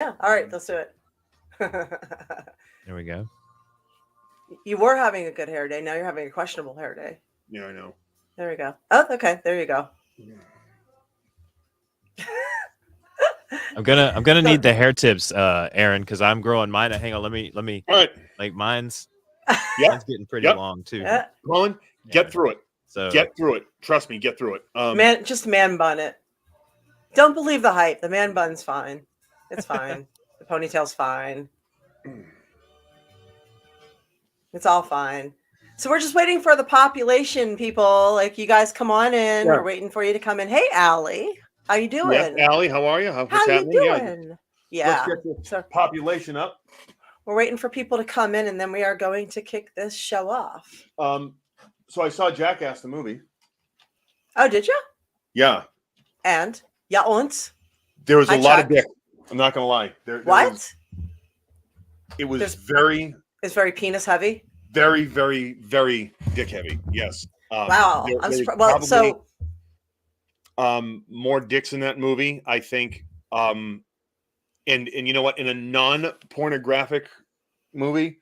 Yeah. All right, let's do it. There we go. You were having a good hair day. Now you're having a questionable hair day. Yeah, I know. There we go. Oh, okay. There you go. I'm gonna So, need the hair tips, Aaron, because I'm growing mine. Hang on, let me All right. like mine's Yep. mine's getting pretty Yep. long too. yeah, Colin, Yeah. get through it. So Get through it. Trust me, get through it. just man bun it. Don't believe the hype. The man bun's fine. It's fine. The ponytail's fine. It's all fine. So we're just waiting for the population, people. Like, you guys come on in. Yeah. We're waiting for you to come in. Hey, Allie, how you doing? Yeah, Allie, how are you? What's How you happening? doing? Yeah. Let's get the So population up. we're waiting for people to come in, and then we are going to kick this show off. So I saw Jackass the movie. Oh, did you? Yeah. And yeah, once. There was Hi, a lot Chuck. of dick. I'm not gonna lie. What? It was There's- very, It's very penis heavy. very, very, very dick heavy. Yes. Wow. there I'm was surprised. Well, so more dicks in that movie, I think. And you know what? In a non-pornographic movie,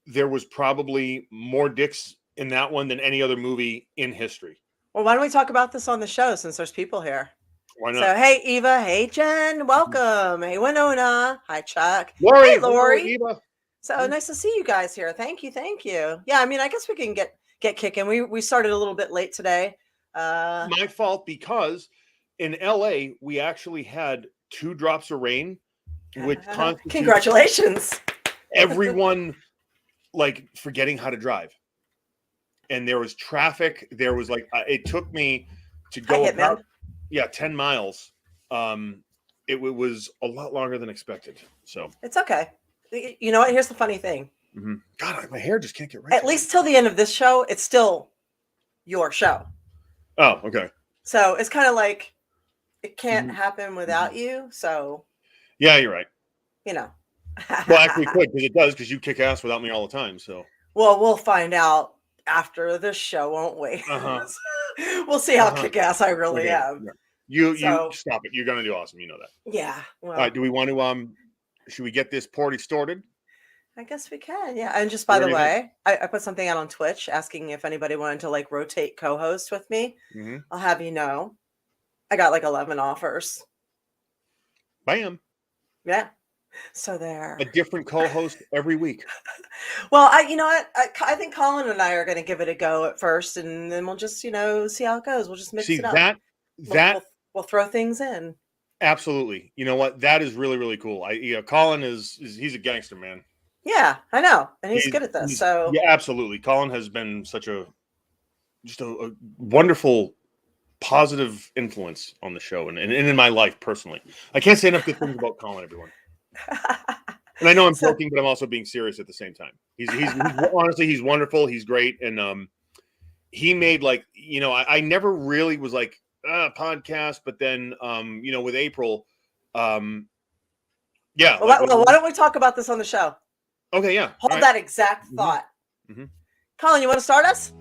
there was probably more dicks in that one than any other movie in history. well, why don't we talk about this on the show since there's people here? Why not? So, hey, Eva. Hey, Jen. Welcome. Hey, Winona. Hi, Chuck. Lori, Hey, Lori. Eva. So nice to see you guys here. Thank you. Thank you. Yeah, I mean, I guess we can get kicking. We started a little bit late today. My fault, because in LA we actually had 2 drops of rain, which constitutes Congratulations. everyone like forgetting how to drive. And there was traffic. There was like it took me to Hi, go Hitman. about 10 miles. It was a lot longer than expected. So It's okay. You know what? Here's the funny thing. God, my hair just can't get right. At least till the end of this show, it's still your show. Oh, okay. So it's kind of like it can't happen without you. So, Yeah, you're right. you know. Well, actually, it could, because it does, because you kick ass without me all the time. So Well, we'll find out after this show, won't we? We'll see how kick-ass I really Okay. am. Yeah. You So- stop it. You're gonna do awesome. You know that. Yeah. Well, All right. Do we want to should we get this party started? I guess we can. Yeah. And just by the What do you way, I put something out on Twitch asking if anybody wanted to like rotate co-host with me. Mm-hmm. I'll have you know, I got like 11 offers. Bam. Yeah. So there. A different co-host every week. Well, you know what? I think Colin and I are going to give it a go at first, and then we'll just, see how it goes. We'll just mix See it up. We'll throw things in. Absolutely. You know what? That is really, really cool. Colin is he's a gangster, man. Yeah, I know, and he's good at this. So yeah, absolutely. Colin has been such a wonderful, positive influence on the show and in my life personally. I can't say enough good things about Colin, everyone. And I know I'm joking, but I'm also being serious at the same time. He's honestly, he's wonderful. He's great, and he made I never really was like podcast, but then with April, Well, why don't we talk about this on the show? Okay, yeah. Hold that exact thought. Mm-hmm. Colin, you want to start us?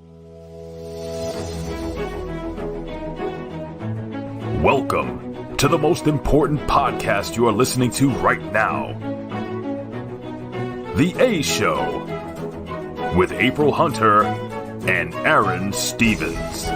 Welcome to the most important podcast you are listening to right now. The A Show with April Hunter and Aron Stevens.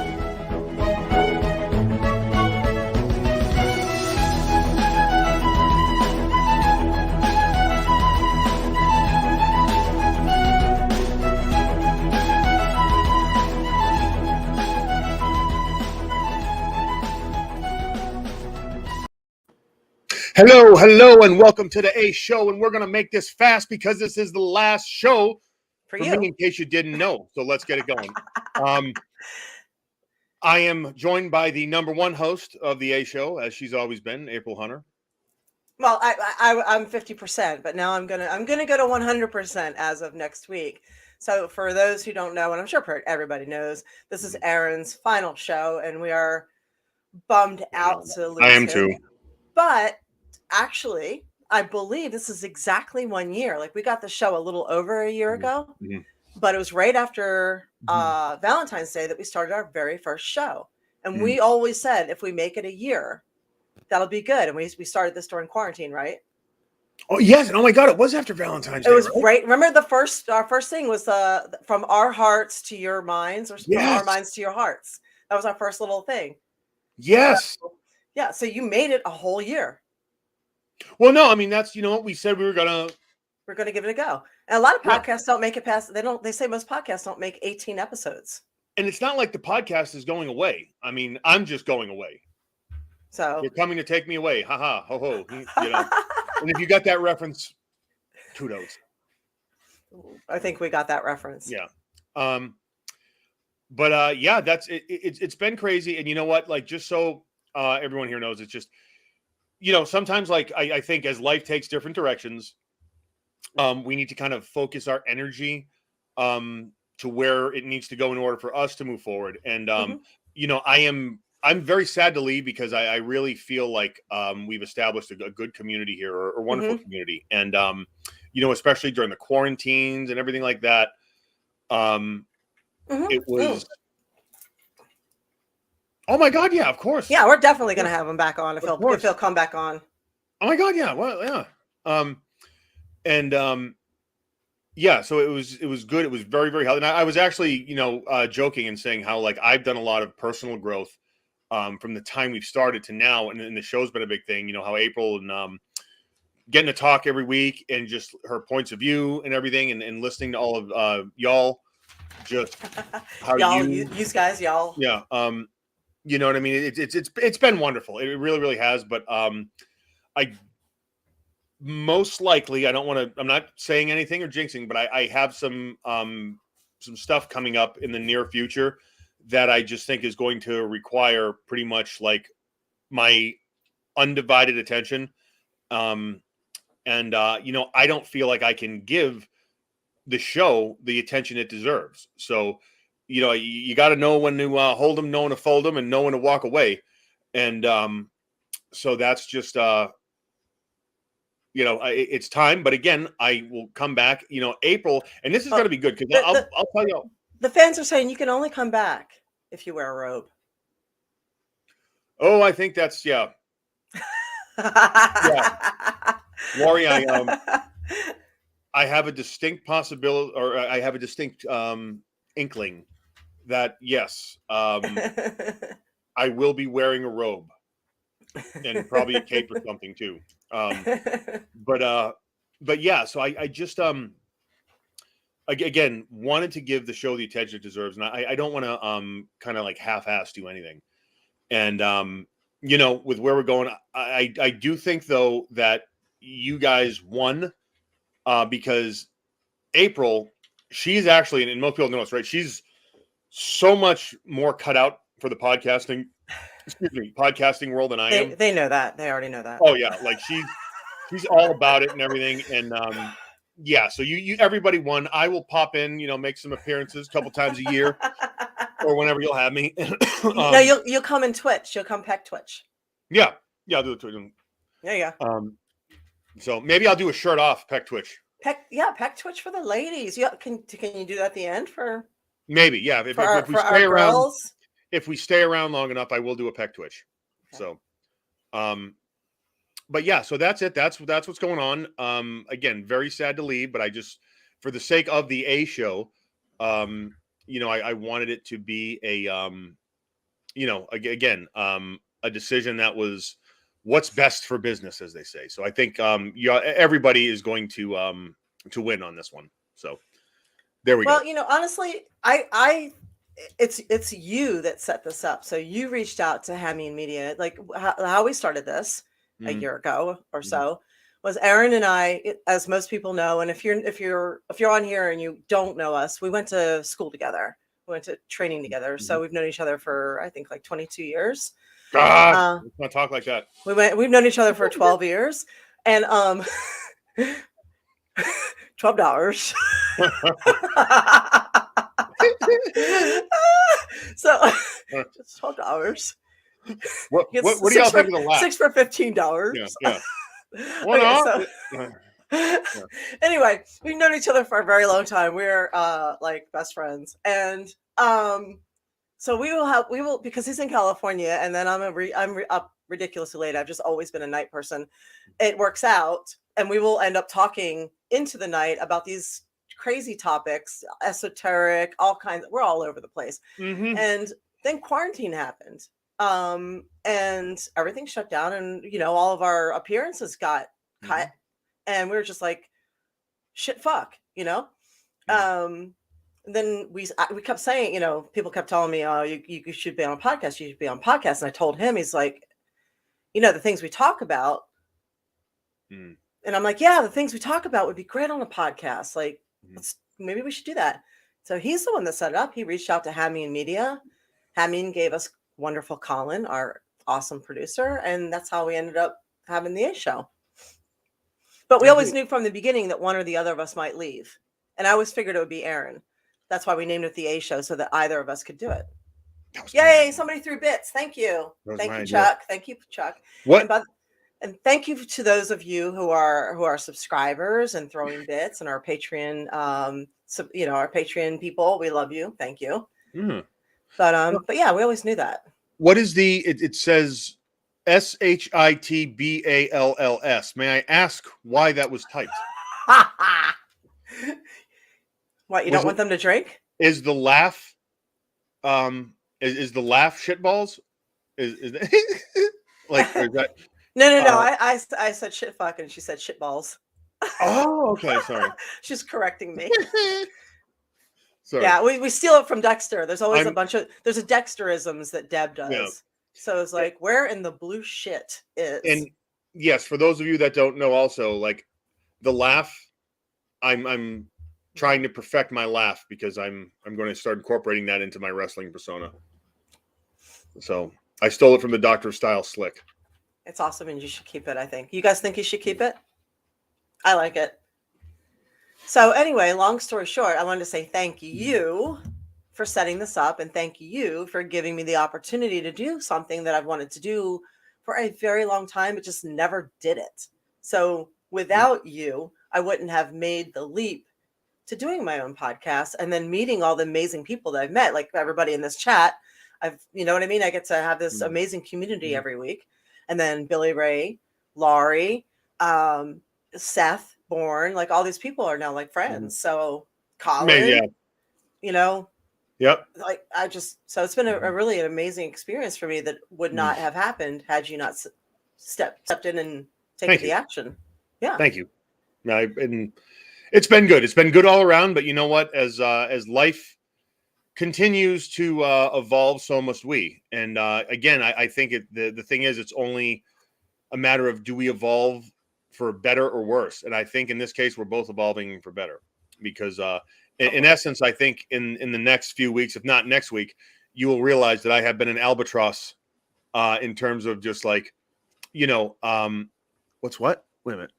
Hello, and welcome to the A Show. And we're going to make this fast because this is the last show For me, you. in case you didn't know. So let's get it going. I am joined by the number one host of the A Show, as she's always been, April Hunter. Well, I'm 50%, but now I'm gonna go to 100% as of next week. So for those who don't know, and I'm sure everybody knows, this is Aaron's final show, and we are bummed out to lose I am him. too. But actually, I believe this is exactly 1 year. Like, we got the show a little over a year ago, but it was right after Valentine's Day that we started our very first show. And we always said, if we make it a year, that'll be good. And we started this during quarantine, right? Oh yes, and oh my God, it was after Valentine's Day. It was right? right. Remember our first thing was from our hearts to your minds, or from our Yes, minds to your hearts. That was our first little thing. yes. So, yeah, so you made it a whole year. Well, no, I mean that's what we said we were gonna. We're going to give it a go. And a lot of Yeah. podcasts don't make it past. They say most podcasts don't make 18 episodes. And it's not like the podcast is going away. I mean, I'm just going away. So You're coming to take me away. Ha ha, ho ho. You know. And if you got that reference, kudos. I think we got that reference. Yeah. But yeah, that's it. It's been crazy. And you know what? Like, just so everyone here knows, it's just, sometimes like I think as life takes different directions, we need to kind of focus our energy to where it needs to go in order for us to move forward. And I'm very sad to leave because I really feel like we've established a good community here, or a wonderful community. And especially during the quarantines and everything like that. It was. Oh my God! Yeah, of course. Yeah, we're definitely going to have him back on if he'll come back on. Oh my God! Yeah. Well, yeah. Yeah. So it was good. It was very, very healthy. And I was actually, joking and saying how like I've done a lot of personal growth from the time we've started to now, and the show's been a big thing. You know how April and getting to talk every week and just her points of view and everything, and listening to all of y'all. Just how y'all, you guys, y'all. Yeah. You know what I mean? It's been wonderful. It really, really has. But I most likely, I'm not saying anything or jinxing, but I have some stuff coming up in the near future that I just think is going to require pretty much like my undivided attention. I don't feel like I can give the show the attention it deserves. So, you got to know when to hold them, know when to fold them, and know when to walk away. And so that's just, it's time. But again, I will come back, April, and this is going to be good because I'll tell you. The fans are saying you can only come back if you wear a robe. Oh, I think that's, yeah. Yeah. Lori, I have a distinct possibility, or I have a distinct inkling that yes, I will be wearing a robe and probably a cape or something too. But yeah, so I just again wanted to give the show the attention it deserves, and I don't want to kind of like half-ass do anything. And with where we're going, I do think though that you guys won. Because April, she's actually, and most people know this, right? She's so much more cut out for the podcasting world than I am. They know that. They already know that. Oh yeah, like she's all about it and everything. And yeah, so you everybody won. I will pop in, make some appearances a couple times a year, or whenever you'll have me. No, you'll come in Twitch. You'll come Peck Twitch. Yeah, I'll do it. There you go. So maybe I'll do a shirt off Peck Twitch. Peck Twitch for the ladies. Yeah, can you do that at the end for? Maybe, yeah. If we stay around, girls? If we stay around long enough, I will do a Peck Twitch. Okay. So, but yeah, so that's it. That's what's going on. Again, very sad to leave, but I just, for the sake of the A show, I wanted it to be a, a decision that was what's best for business, as they say. So I think everybody is going to win on this one. So there we go. Well, honestly, it's you that set this up. So you reached out to Hammy and Media, like how we started this a year ago or so. Was Aron and I, as most people know, and if you're on here and you don't know us, we went to school together. We went to training together. So we've known each other for I think like 22 years. God, let's not talk like that. We've known each other for 12 years, and $12. So just $12. What do y'all think of the last? 6 for $15. Yeah. Anyway, we've known each other for a very long time. We're like best friends, and so we will because he's in California, and then I'm up ridiculously late. I've just always been a night person. It works out, and we will end up talking into the night about these crazy topics, esoteric, all kinds. We're all over the place. Mm-hmm. And then quarantine happened, and everything shut down, and all of our appearances got cut, and we were just like, shit, fuck, then we kept saying, people kept telling me, oh, you should be on a podcast, you should be on a podcast. And I told him, he's like, the things we talk about. And I'm like, yeah, the things we talk about would be great on a podcast. Like, maybe we should do that. So he's the one that set it up. He reached out to Hameen Media. Hameen gave us wonderful Colin, our awesome producer. And that's how we ended up having the A Show. But we always knew from the beginning that one or the other of us might leave. And I always figured it would be Aron. That's why we named it the A Show, so that either of us could do it. Yay, somebody threw bits. Thank you. Thank you, Chuck. Thank you, Chuck. What? And thank you to those of you who are subscribers and throwing bits, and our Patreon, our Patreon people. We love you. Thank you. But yeah, we always knew that. What is it says SHITBALLS. May I ask why that was typed? What, you don't want them to drink? Is the laugh is the laugh shitballs? Is like is that No. I said shit fuck, and she said shitballs. Oh, okay, sorry. She's correcting me. Sorry. Yeah, we steal it from Dexter. There's always there's a Dexterisms that Deb does. Yeah. So it's like, where in the blue shit is? And yes, for those of you that don't know, also, like, the laugh, I'm trying to perfect my laugh, because I'm going to start incorporating that into my wrestling persona. So I stole it from the Doctor of Style Slick. It's awesome, and you should keep it, I think. You guys think you should keep it? I like it. So anyway, long story short, I wanted to say thank you for setting this up, and thank you for giving me the opportunity to do something that I've wanted to do for a very long time, but just never did it. So without you, I wouldn't have made the leap to doing my own podcast, and then meeting all the amazing people that I've met, like everybody in this chat. You know what I mean? I get to have this amazing community every week. And then Billy Ray, Laurie, Seth, Bourne, like all these people are now like friends. So Colin, Yep. Like so it's been a really amazing experience for me that would not have happened had you not stepped in and taken the action. Yeah. Thank you. And it's been good. It's been good all around, but you know what? As life continues to evolve, so must we. And again, I think the thing is, it's only a matter of, do we evolve for better or worse? And I think in this case, we're both evolving for better, because in essence, I think in the next few weeks, if not next week, you will realize that I have been an albatross in terms of just like, what's what? Wait a minute.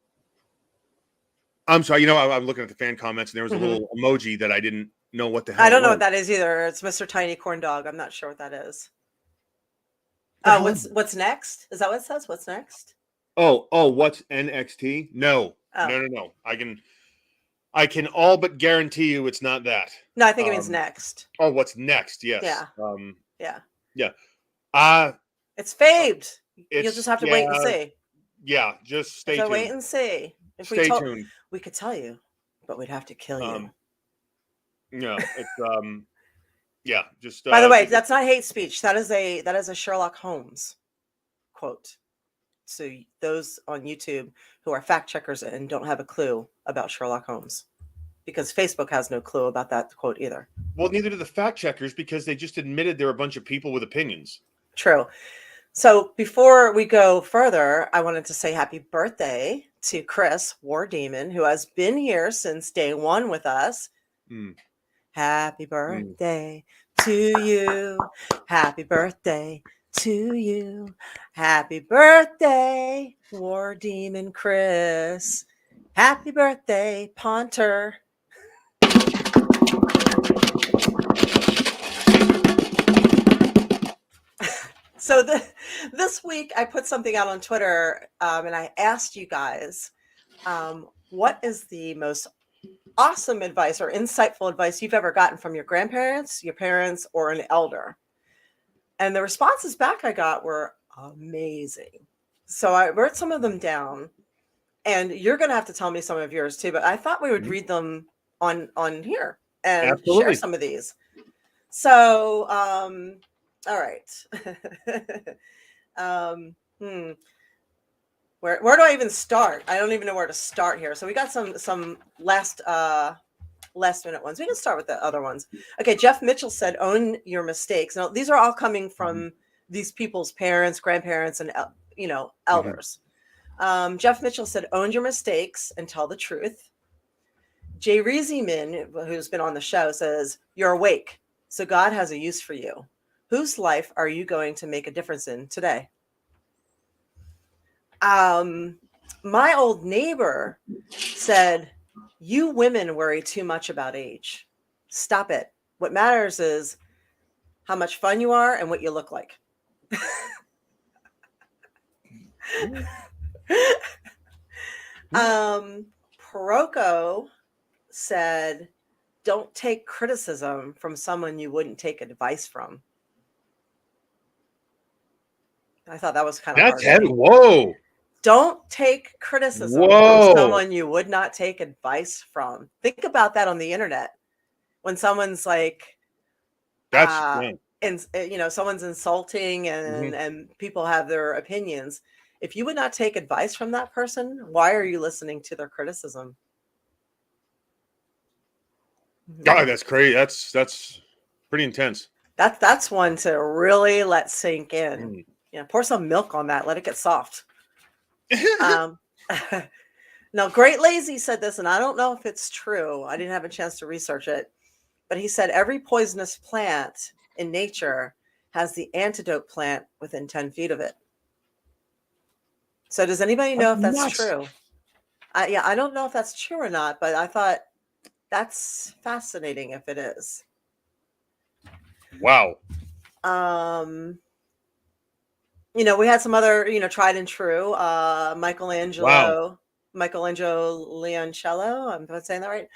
I'm sorry. I'm looking at the fan comments, and there was a little emoji that I didn't know what the hell. I don't know what that is either. It's Mr. Tiny Corn Dog. I'm not sure what that is. What's next? Is that what it says? What's next? Oh, what's NXT? No. I can all but guarantee you it's not that. No, I think it means next. Oh, what's next? Yes. Yeah. Yeah. It's faved. You'll just have to wait and see. Yeah, just stay tuned. Wait and see. If stay tuned. We could tell you, but we'd have to kill you. Yeah, it's yeah, just by the way, that's not hate speech. That is a Sherlock Holmes quote. So those on YouTube who are fact checkers and don't have a clue about Sherlock Holmes, because Facebook has no clue about that quote either. Well, neither do the fact checkers, because they just admitted they're a bunch of people with opinions. True. So before we go further, I wanted to say happy birthday to Chris War Demon, who has been here since day one with us. Happy birthday to you. Happy birthday to you. Happy birthday, War Demon Chris. Happy birthday, Ponter. So this week I put something out on Twitter, and I asked you guys, what is the most awesome advice or insightful advice you've ever gotten from your grandparents, your parents, or an elder? And the responses back I got were amazing. So I wrote some of them down, and you're going to have to tell me some of yours too, but I thought we would read them on here and share Absolutely. some of these. So, all right. Where do I even start? I don't even know where to start here. So we got some last minute ones. We can start with the other ones. Okay, Jeff Mitchell said, "Own your mistakes." Now these are all coming from these people's parents, grandparents, and elders. Jeff Mitchell said, "Own your mistakes and tell the truth." Jay Reeseman, who's been on the show, says, "You're awake, so God has a use for you. Whose life are you going to make a difference in today?" My old neighbor said, "You women worry too much about age. Stop it. What matters is how much fun you are and what you look like." Paroko said, "Don't take criticism from someone you wouldn't take advice from." I thought that was kind of That's hard. heavy. Whoa. Don't take criticism from Whoa. someone you would not take advice from. Think about that on the internet. When someone's like, That's someone's insulting and people have their opinions. If you would not take advice from that person, why are you listening to their criticism? God, that's crazy. That's pretty intense. That's one to really let sink in. Pour some milk on that. Let it get soft. Now, Great Lazy said this, and I don't know if it's true. I didn't have a chance to research it, but he said every poisonous plant in nature has the antidote plant within 10 feet of it. So does anybody know if that's true? I don't know if that's true or not, but I thought that's fascinating if it is. Wow. We had some other, tried and true. Michelangelo Leoncello. I'm not saying that right.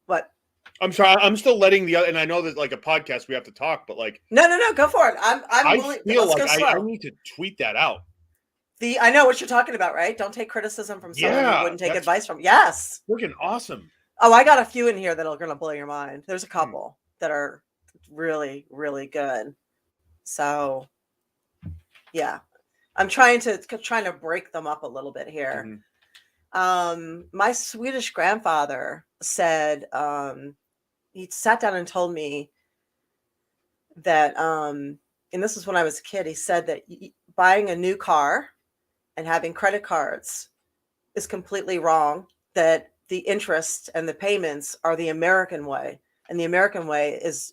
What? I'm sorry. I'm still letting and I know that like a podcast we have to talk, but like no, go for it. I'm willing. Feel like I need to tweet that out. I know what you're talking about, right? Don't take criticism from someone you wouldn't take advice from. Yes. Freaking awesome. Oh, I got a few in here that are going to blow your mind. There's a couple that are really, really good. So, yeah, I'm trying to break them up a little bit here. My Swedish grandfather said he sat down and told me that, and this is when I was a kid. He said that buying a new car and having credit cards is completely wrong. That the interest and the payments are the American way, and the American way is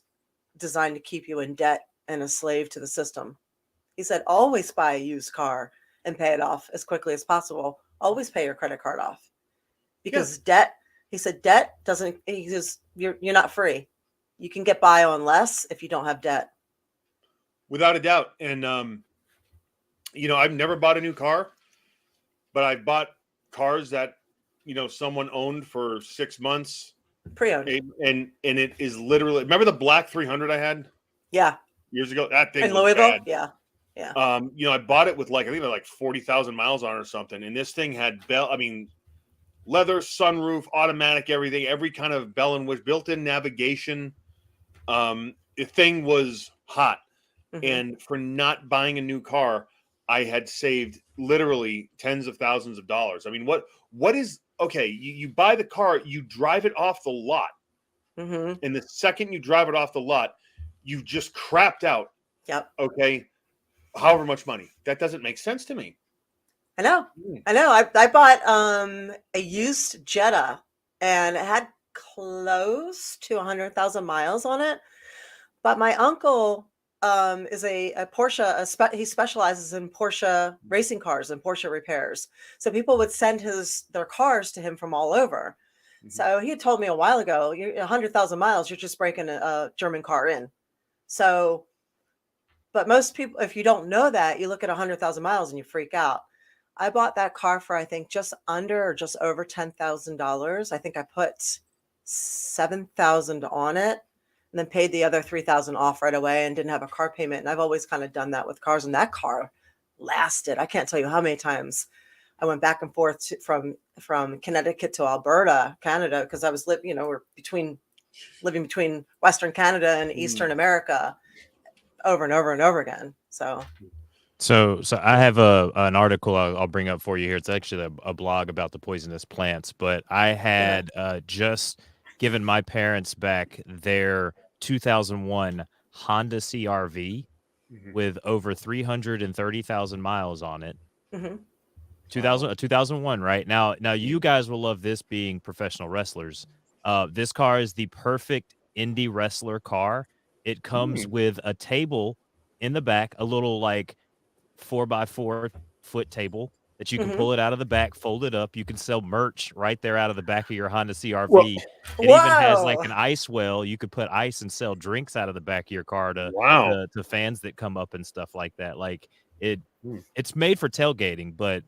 designed to keep you in debt and a slave to the system. He said, always buy a used car and pay it off as quickly as possible. Always pay your credit card off, because debt, he said, debt doesn't, you're not free. You can get by on less if you don't have debt. Without a doubt. And, I've never bought a new car, but I've bought cars that, someone owned for 6 months. Pre-owned. And it is literally, remember the black 300 I had? Yeah. Years ago? That thing in was Louisville? bad. Yeah. I bought it with I think it was 40,000 miles on it or something. And this thing had leather, sunroof, automatic, everything, every kind of bell and whistles, built-in navigation. The thing was hot. And for not buying a new car, I had saved literally tens of thousands of dollars. I mean, what is, okay, you buy the car, you drive it off the lot. And the second you drive it off the lot, you've just crapped out. Yep. Okay. However much money. That doesn't make sense to me. I know. I bought a used Jetta, and it had close to 100,000 miles on it. But my uncle is a Porsche. He specializes in Porsche racing cars and Porsche repairs. So people would send their cars to him from all over. So he had told me a while ago, 100,000 miles, you're just breaking a German car in. So, but most people, if you don't know that, you look at 100,000 miles and you freak out. I bought that car for, I think, just under or just over $10,000. I think I put $7,000 on it. and then paid the other 3,000 off right away and didn't have a car payment. And I've always kind of done that with cars, and that car lasted. I can't tell you how many times I went back and forth from Connecticut to Alberta, Canada, because I was we're living between Western Canada and Eastern America over and over and over again. So I have an article I'll bring up for you here. It's actually a blog about the poisonous plants, but I had just given my parents back their 2001 Honda CRV with over 330,000 miles on it. 2001, right? Now you guys will love this, being professional wrestlers. This car is the perfect indie wrestler car. It comes with a table in the back, a little like 4x4 foot table that you can pull it out of the back, fold it up. You can sell merch right there out of the back of your Honda CRV. Well, it even has like an ice well. You could put ice and sell drinks out of the back of your car to fans that come up and stuff like that. Like it's made for tailgating, but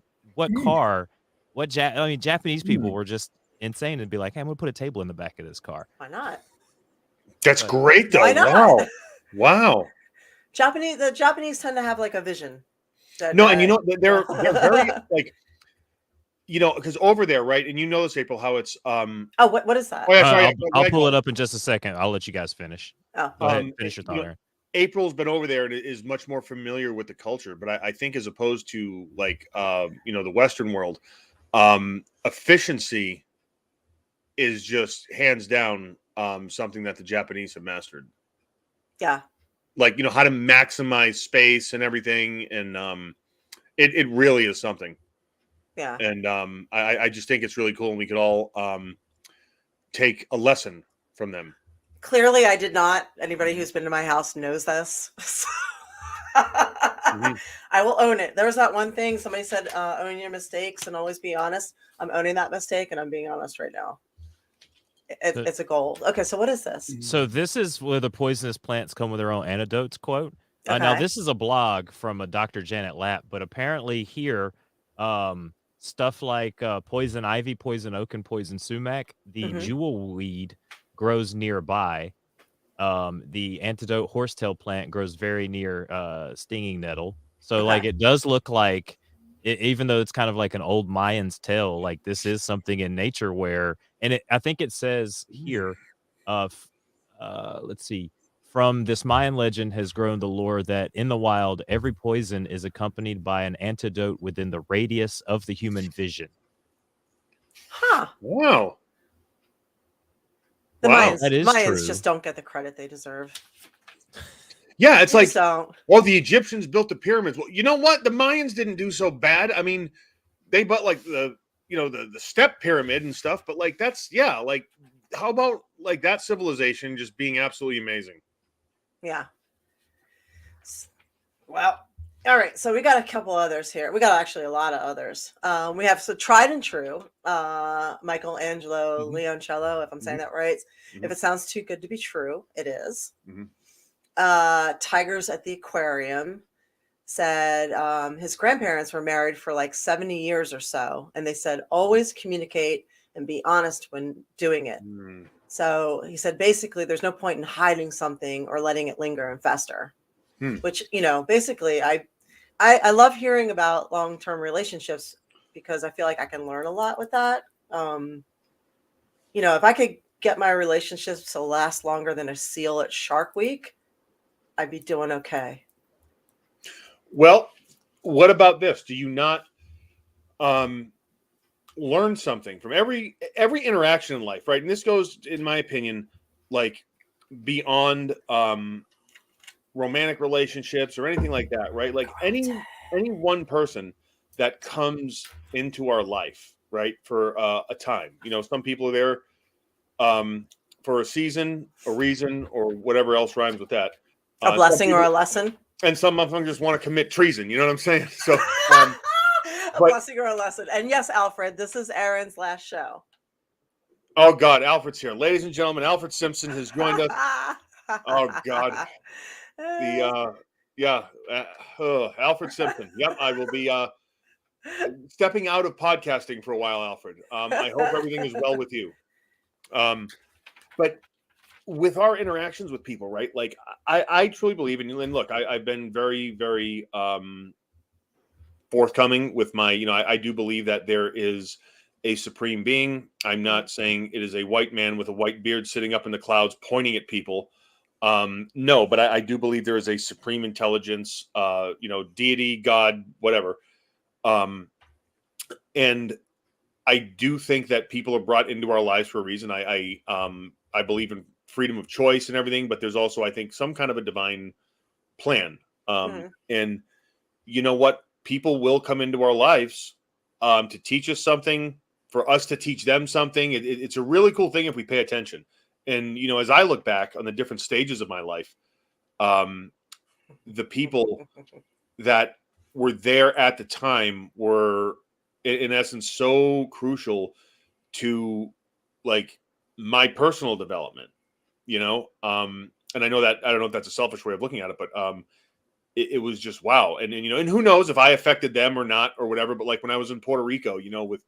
Japanese people were just insane and be like, hey, I'm gonna put a table in the back of this car. Why not? That's great, though. Why not? Wow. The Japanese tend to have like a vision. No, and they're very like, because over there, right? And this, April, how it's what is that? Oh, yeah, sorry, I'll pull it up in just a second. I'll let you guys finish. Oh, go ahead, finish your thought, Aaron. April's been over there and is much more familiar with the culture, but I think as opposed to like the Western world, efficiency is just hands down something that the Japanese have mastered. Yeah. Like, how to maximize space and everything. And it really is something. Yeah. And I just think it's really cool. And we could all take a lesson from them. Clearly, I did not. Anybody who's been to my house knows this. I will own it. There was that one thing somebody said, own your mistakes and always be honest. I'm owning that mistake and I'm being honest right now. It's a goal. Okay, so what is this? So this is where the poisonous plants come with their own antidotes quote. Okay. Now, this is a blog from a Dr. Janet Lapp, but apparently here, stuff like poison ivy, poison oak, and poison sumac, the jewel weed grows nearby. The antidote horsetail plant grows very near stinging nettle. So like it does look like even though it's kind of like an old Mayan's tale, like this is something in nature where, and I think it says here, let's see, from this Mayan legend has grown the lore that in the wild, every poison is accompanied by an antidote within the radius of the human vision. Huh. Wow. The Mayans Mayans just don't get the credit they deserve. Yeah, it's They like, just don't. well, the Egyptians built the pyramids. Well, you know what? The Mayans didn't do so bad. I mean, they built like the step pyramid and stuff, but like like how about like that civilization just being absolutely amazing? Yeah. Well, all right. So we got a couple others here. We got actually a lot of others. We have tried and true, Michelangelo Leoncello, if I'm saying that right. If it sounds too good to be true, it is. Tigers at the Aquarium said his grandparents were married for like 70 years or so. And they said, always communicate and be honest when doing it. So he said, basically, there's no point in hiding something or letting it linger and fester, which, basically I love hearing about long-term relationships because I feel like I can learn a lot with that. If I could get my relationships to last longer than a seal at Shark Week, I'd be doing okay. Well, what about this? Do you not learn something from every interaction in life, right? And this goes, in my opinion, like beyond romantic relationships or anything like that, right? Like any one person that comes into our life, right, for a time. Some people are there for a season, a reason, or whatever else rhymes with that. A blessing or a lesson. And some of them just want to commit treason. You know what I'm saying? So a blessing or a lesson. And yes, Alfred, this is Aaron's last show. Oh God, Alfred's here. Ladies and gentlemen, Alfred Simpson has joined us. Oh God. Alfred Simpson. Yep, I will be stepping out of podcasting for a while, Alfred. I hope everything is well with you. But with our interactions with people, right? Like I truly believe, and look, I've been very, very forthcoming with my, I do believe that there is a supreme being. I'm not saying it is a white man with a white beard sitting up in the clouds pointing at people. No, but I do believe there is a supreme intelligence, deity, God, whatever. And I do think that people are brought into our lives for a reason. I believe in freedom of choice and everything, but there's also, I think, some kind of a divine plan. And you know what? People will come into our lives to teach us something, for us to teach them something. It's a really cool thing if we pay attention. And, as I look back on the different stages of my life, the people that were there at the time were, in essence, so crucial to like my personal development, and I know that, I don't know if that's a selfish way of looking at it, but it was just wow. And and who knows if I affected them or not or whatever, but like when I was in Puerto Rico, with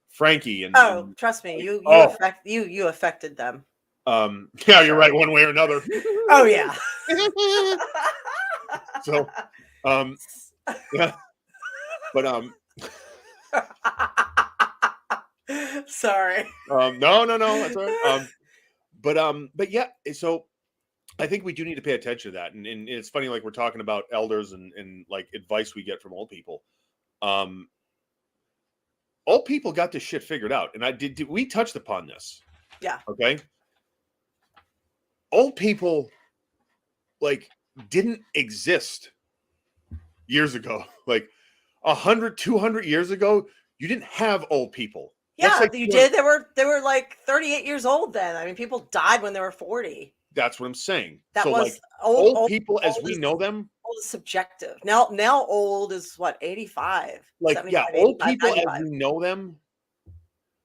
Frankie and trust me, you affected them. Yeah, you're right, one way or another. Oh yeah. So yeah, but sorry. No, that's all right. But yeah, so I think we do need to pay attention to that. And it's funny, like we're talking about elders and like advice we get from old people. Old people got this shit figured out. And we touched upon this. Yeah. Okay. Old people like didn't exist years ago. Like 100, 200 years ago, you didn't have old people. Yeah, like, you did. They were like 38 years old then. I mean, people died when they were 40. That's what I'm saying. That so was like old people as we know them. Old is subjective. Now old is what, 85. Like, yeah, old people 95. As we know them.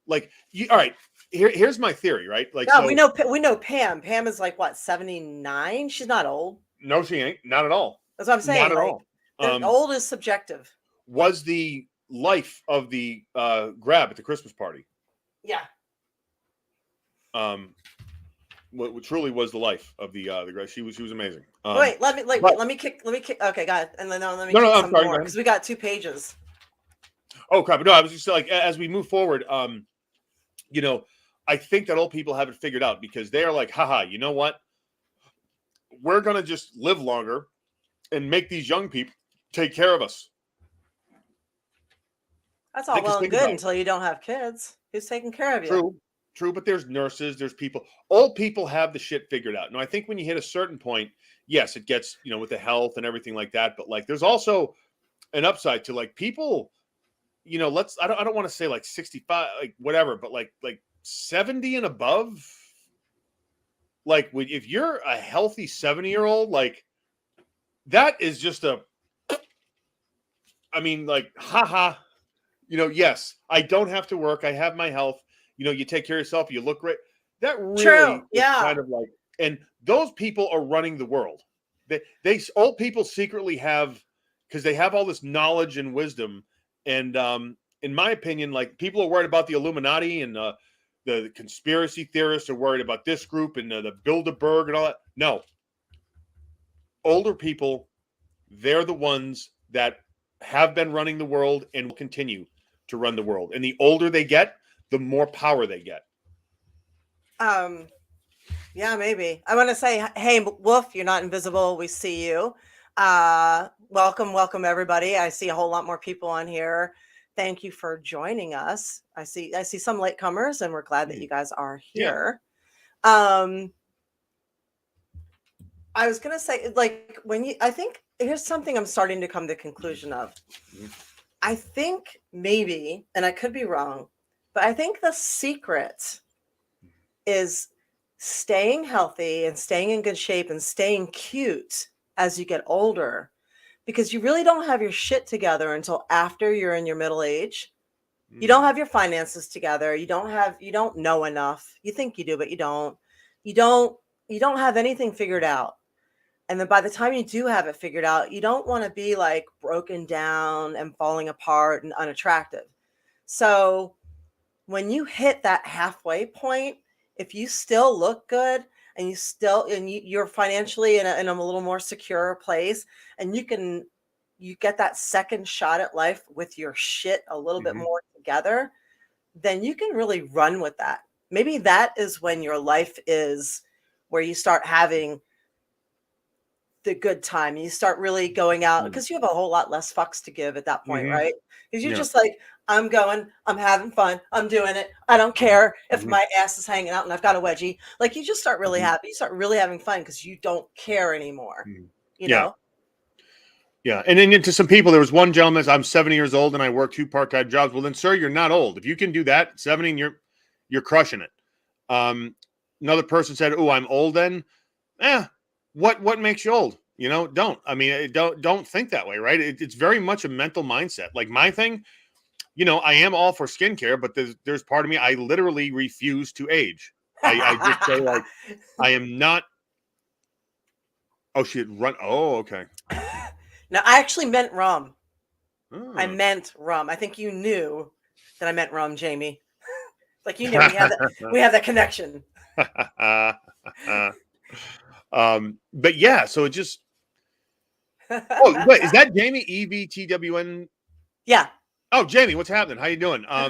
Like, all right. Here's my theory, right? Like, no, so, we know Pam. Pam is like what, 79? She's not old. No, she ain't. Not at all. That's what I'm saying. Not at all. Old is subjective. Was the life of the grab at the Christmas party? Yeah. What truly was the life of the grab? She was amazing. Wait, let me kick. Okay, got it. And then let me kick some more because we got 2 pages. Oh crap! No, I was just like, as we move forward, I think that old people have it figured out because they are like, haha, you know what? We're gonna just live longer and make these young people take care of us. That's all well and good until you don't have kids. Who's taking care of you? True, but there's nurses, there's people. Old people have the shit figured out. Now, I think when you hit a certain point, yes, it gets, with the health and everything like that. But like, there's also an upside to like people, I don't want to say like 65, like whatever, but like 70 and above. Like, if you're a healthy 70-year-old, like that is just haha. Yes, I don't have to work. I have my health. You take care of yourself. You look great. That really is kind of like, and those people are running the world. They old people secretly have, because they have all this knowledge and wisdom. And in my opinion, like people are worried about the Illuminati and the conspiracy theorists are worried about this group and the Bilderberg and all that. No, older people, they're the ones that have been running the world and will continue to run the world. And the older they get, the more power they get. Yeah, maybe. I want to say, hey, Wolf, you're not invisible. We see you. Welcome everybody. I see a whole lot more people on here. Thank you for joining us. I see some latecomers, and we're glad that you guys are here. Yeah. I was gonna say, like, I think here's something I'm starting to come to the conclusion of. I think maybe, and I could be wrong, but I think the secret is staying healthy and staying in good shape and staying cute as you get older, because you really don't have your shit together until after you're in your middle age. You don't have your finances together. You don't know enough. You think you do, but you don't. You don't have anything figured out. And then by the time you do have it figured out, you don't want to be like broken down and falling apart and unattractive. So when you hit that halfway point, if you still look good, and you're financially in a little more secure place, and you get that second shot at life with your shit a little bit more together, then you can really run with that. Maybe that is when your life is where you start having the good time. You start really going out because you have a whole lot less fucks to give at that point, right? Because you're just like, I'm going, I'm having fun, I'm doing it. I don't care if my ass is hanging out and I've got a wedgie. Like, you just start really happy. You start really having fun because you don't care anymore. You know? Yeah. And then to some people, there was one gentleman says, I'm 70 years old and I work 2 part-time jobs. Well, then, sir, you're not old. If you can do that at 70, you're crushing it. Another person said, oh, I'm old then. What makes you old? You know, don't. I mean, don't think that way, right? It's very much a mental mindset. Like, my thing, you know, I am all for skincare, but there's part of me, I literally refuse to age. I just say, like, I am not. Oh, she had run. Oh, okay. No, I actually meant rum. Oh. I meant rum. I think you knew that I meant rum, Jamie. Like, you knew we have that connection. But yeah, so it just. Oh, wait, is that Jamie? EVTWN? Yeah. Oh, Jamie, what's happening? How you doing? No,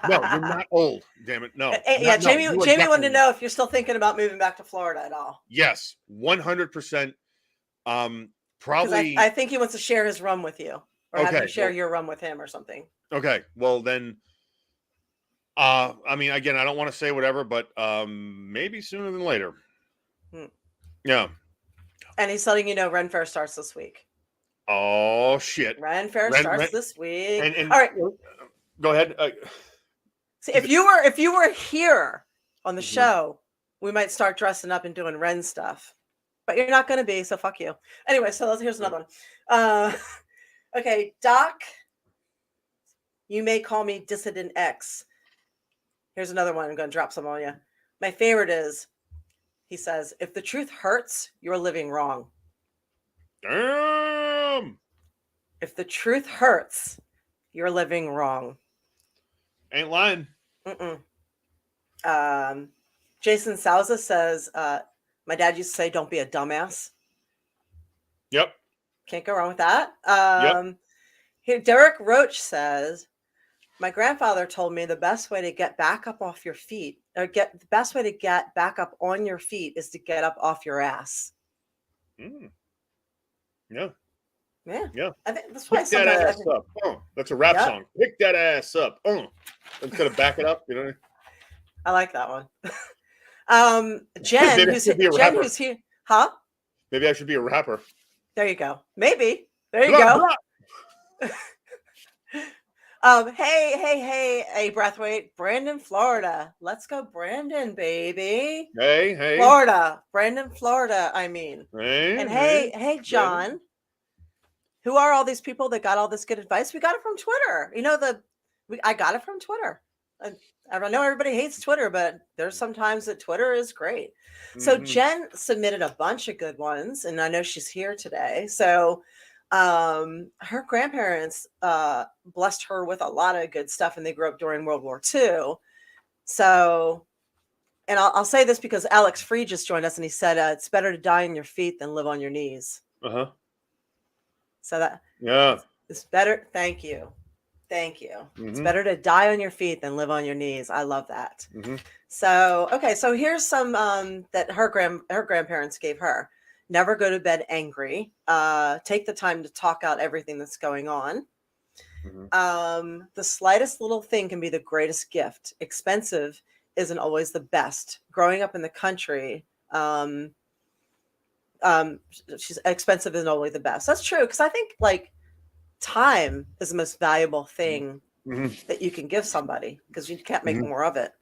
you're not old. Damn it, no. Yeah, no, Jamie wanted to know if you're still thinking about moving back to Florida at all. Yes, 100%. Probably. I think he wants to share his rum with you, or have you share your rum with him, or something. Okay, well then. I mean, again, I don't want to say whatever, but maybe sooner than later. Yeah. And he's letting you know Ren Fair starts this week. Oh shit! Ren Fair starts this week. And all right, go ahead. See, if you were here on the show, we might start dressing up and doing Ren stuff. But you're not going to be, so fuck you. Anyway, so here's another one. Okay, Doc, you may call me Dissident X. Here's another one. I'm going to drop some on you. My favorite is, he says, if the truth hurts, you're living wrong. Damn. If the truth hurts, you're living wrong. Ain't lying. Jason Souza says, my dad used to say, don't be a dumbass. Yep. Can't go wrong with that. Yep. Here, Derek Roach says, my grandfather told me the best way to get back up off your feet, or the best way to get back up on your feet is to get up off your ass. Yeah. Yeah. I think that's why Pick that ass up. That's a rap song. Pick that ass up. Instead of back it up, you know. I like that one. Jen, who's here, huh? Maybe I should be a rapper. There you go. Maybe. There you go. Hey, Breathwaite, Brandon, Florida. Let's go, Brandon, baby. Hey. Florida, Brandon, Florida. I mean, and hey, John. Brandon. Who are all these people that got all this good advice? We got it from Twitter. You know, I got it from Twitter. I know everybody hates Twitter, but there's sometimes that Twitter is great. So Jen submitted a bunch of good ones, and I know she's here today. So her grandparents blessed her with a lot of good stuff, and they grew up during World War II. So, and I'll say this because Alex Free just joined us, and he said it's better to die on your feet than live on your knees. So it's better. Thank you. It's better to die on your feet than live on your knees. I love that. So so here's some that her grandparents gave her. Never go to bed angry. Take the time to talk out everything that's going on. The slightest little thing can be the greatest gift. Expensive isn't always the best. Growing up in the country, she's expensive isn't always the best. That's true, because I think like time is the most valuable thing that you can give somebody, because you can't make more of it.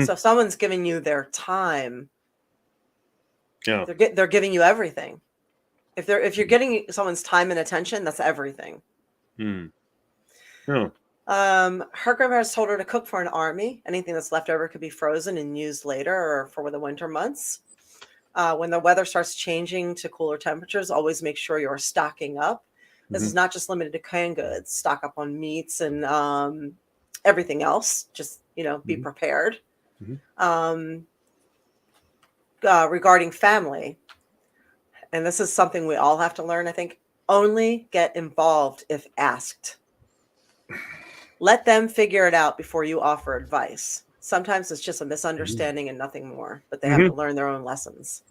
So if someone's giving you their time, they're giving you everything. If you're getting someone's time and attention, that's everything. Her grandparents told her to cook for an army. Anything that's left over could be frozen and used later, or for the winter months. When the weather starts changing to cooler temperatures, always make sure you're stocking up. This is not just limited to canned goods. Stock up on meats and everything else. Just, be prepared. regarding family, and this is something we all have to learn, I think, only get involved if asked. Let them figure it out before you offer advice. Sometimes it's just a misunderstanding and nothing more, but they have to learn their own lessons.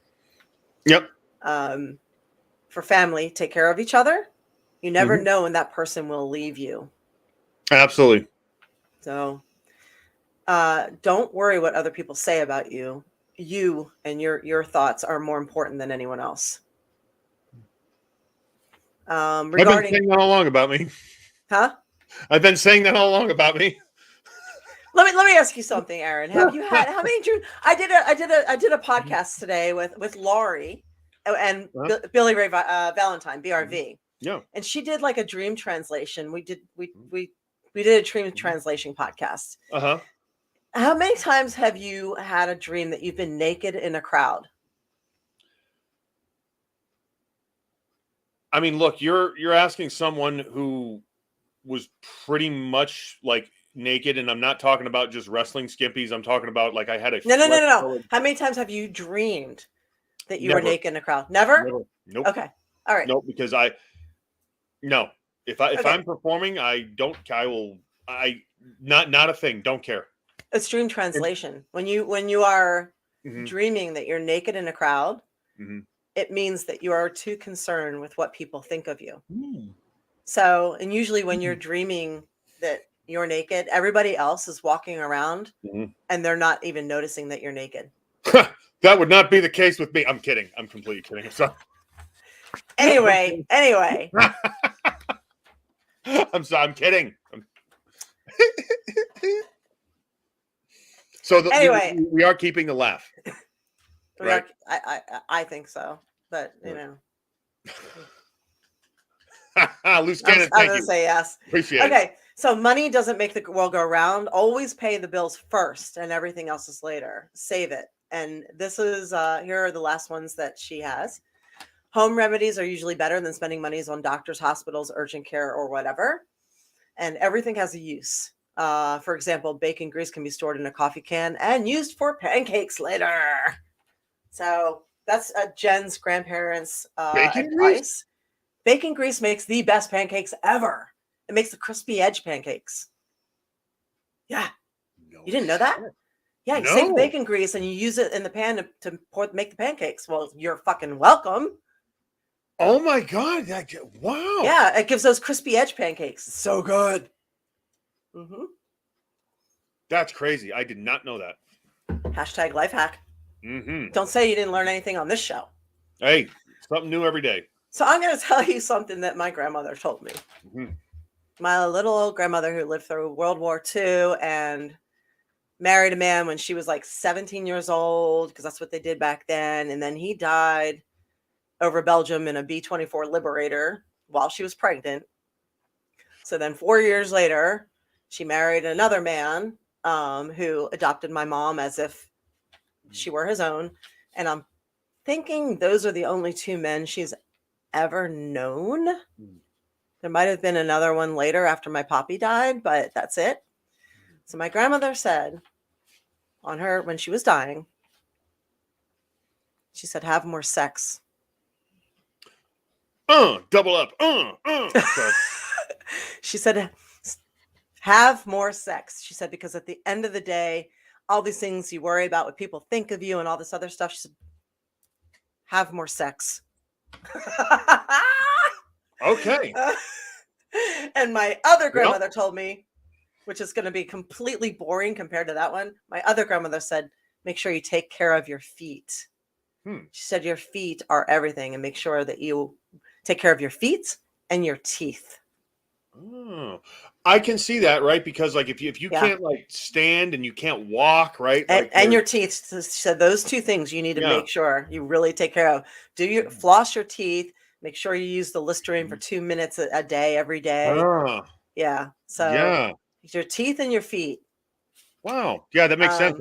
Yep. For family, take care of each other. You never know when that person will leave you. Absolutely. So don't worry what other people say about you. You and your thoughts are more important than anyone else. I've been saying that all along about me. Huh? I've been saying that all along about me. Let me ask you something, Aaron. Have you had how many dreams? I did a podcast today with Laurie and Billy Ray Valentine, BRV. Yeah. And she did like a dream translation. We did a dream translation podcast. Uh-huh. How many times have you had a dream that you've been naked in a crowd? I mean, look, you're asking someone who was pretty much like naked, and I'm not talking about just wrestling skimpies. I'm talking about like I had a no. How many times have you dreamed that you were naked in a crowd? Never? Nope. Okay. All right. Nope, because if I'm performing, not a thing. Don't care. It's dream translation. When you are dreaming that you're naked in a crowd, it means that you are too concerned with what people think of you. So, and usually when you're dreaming that you're naked, everybody else is walking around and they're not even noticing that you're naked. That would not be the case with me. I'm kidding. I'm completely kidding. So, anyway. I'm kidding. So anyway, we are keeping the laugh. Right? I think so, but you know. Loose cannon. I'm going to say yes. Appreciate it. Okay, so money doesn't make the world go round. Always pay the bills first, and everything else is later. Save it. And this is here are the last ones that she has. Home remedies are usually better than spending monies on doctors, hospitals, urgent care, or whatever. And everything has a use. For example, bacon grease can be stored in a coffee can and used for pancakes later. So that's Jen's grandparents' bacon advice. Grease? Bacon grease makes the best pancakes ever. It makes the crispy edge pancakes. Yeah. No, you didn't know that? Yeah, you save bacon grease and you use it in the pan to make the pancakes. Well, you're fucking welcome. Oh my God. Wow. Yeah, it gives those crispy edge pancakes. It's so good. That's crazy. I did not know that. Hashtag life hack. Don't say you didn't learn anything on this show. Hey, something new every day. So I'm going to tell you something that my grandmother told me. My little old grandmother who lived through World War II and married a man when she was like 17 years old, because that's what they did back then. And then he died over Belgium in a B-24 Liberator while she was pregnant. So then 4 years later, she married another man who adopted my mom as if she were his own. And I'm thinking those are the only two men she's ever known. There might have been another one later after my poppy died, but that's it. So my grandmother said on her when she was dying, she said, have more sex. Double up. She said, have more sex. She said, because at the end of the day, all these things you worry about what people think of you and all this other stuff, she said, have more sex. Okay. And my other grandmother told me, which is going to be completely boring compared to that one. My other grandmother said, make sure you take care of your feet. She said, your feet are everything, and make sure that you take care of your feet and your teeth. Oh, I can see that, right? Because like if you can't like stand and you can't walk, right? And your teeth. She said those two things you need to make sure you really take care of. Floss your teeth. Make sure you use the Listerine for 2 minutes a day, every day. Yeah. So your teeth and your feet. Wow. Yeah, that makes sense.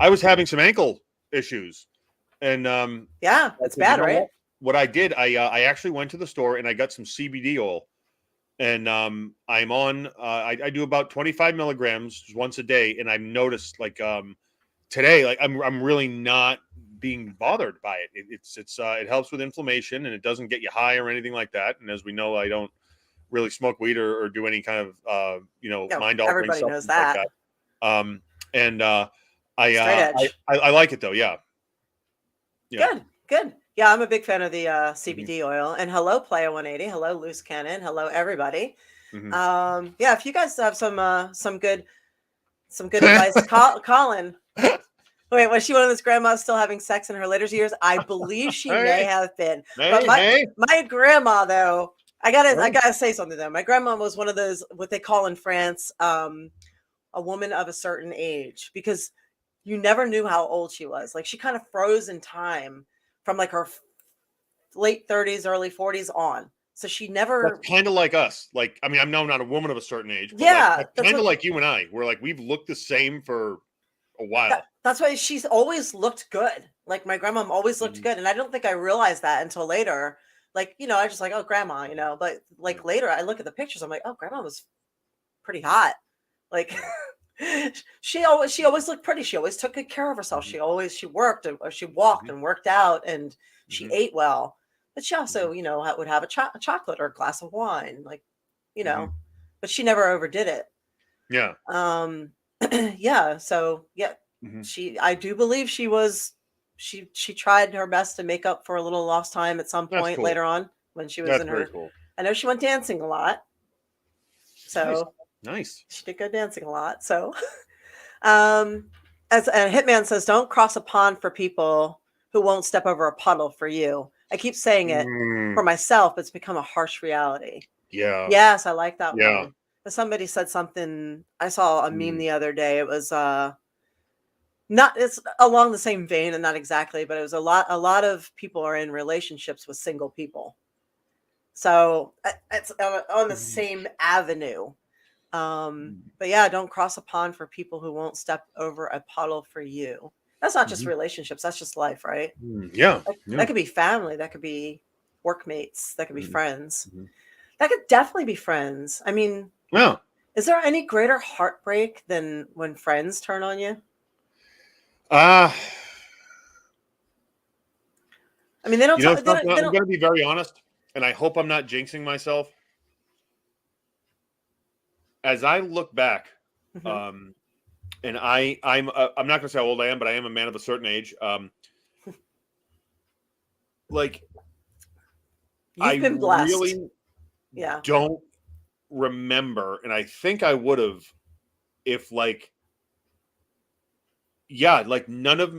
I was having some ankle issues, and it's bad, right? What I did, I actually went to the store and I got some CBD oil, and I'm on. I do about 25 milligrams once a day, and I've noticed like today, like I'm really not being bothered by it. It helps with inflammation, and it doesn't get you high or anything like that. And as we know, I don't really smoke weed or do any kind of mind altering everybody knows substance like that. that. Straight edge. I like it though. Yeah. Good. Yeah, I'm a big fan of the CBD Mm-hmm. oil. And hello, Playa 180. Hello, Loose Cannon. Hello, everybody. Mm-hmm. Yeah, if you guys have some good advice, Colin. Wait, was she one of those grandmas still having sex in her later years? I believe she may have been. But my grandma, though, I gotta say something though. My grandma was one of those what they call in France, a woman of a certain age, because you never knew how old she was. Like she kind of froze in time from like her late 30s, early 40s on. So she never kind of like us. Like, I mean, I'm not a woman of a certain age, but yeah, kind of like you and I. We're like we've looked the same for a while. That's why she's always looked good. Like my grandma always looked good. And I don't think I realized that until later. Like, I just like, oh, grandma, but like later I look at the pictures. I'm like, oh, grandma was pretty hot. Like she always looked pretty. She always took good care of herself. She worked or she walked and worked out and she ate well. But she also, would have a chocolate or a glass of wine, like, but she never overdid it. Yeah. Yeah. So yeah, I do believe she tried her best to make up for a little lost time at some point later on when she was in her. Cool. I know she went dancing a lot. So nice. She did go dancing a lot. So, as a hitman says, don't cross a pond for people who won't step over a puddle for you. I keep saying it for myself, but it's become a harsh reality. Yeah. Yes, I like that one. But somebody said something. I saw a meme the other day. It was it's along the same vein and not exactly, but it was a lot of people are in relationships with single people. So it's on the same avenue. But yeah, don't cross a pond for people who won't step over a puddle for you. That's not just relationships. That's just life, right? Yeah. That could be family. That could be workmates. That could be friends. That could definitely be friends. I mean, is there any greater heartbreak than when friends turn on you? I mean, they don't. I'm going to be very honest, and I hope I'm not jinxing myself. As I look back, and I'm not going to say how old I am, but I am a man of a certain age. Like, you've been blessed. Really don't remember, and I think I would have if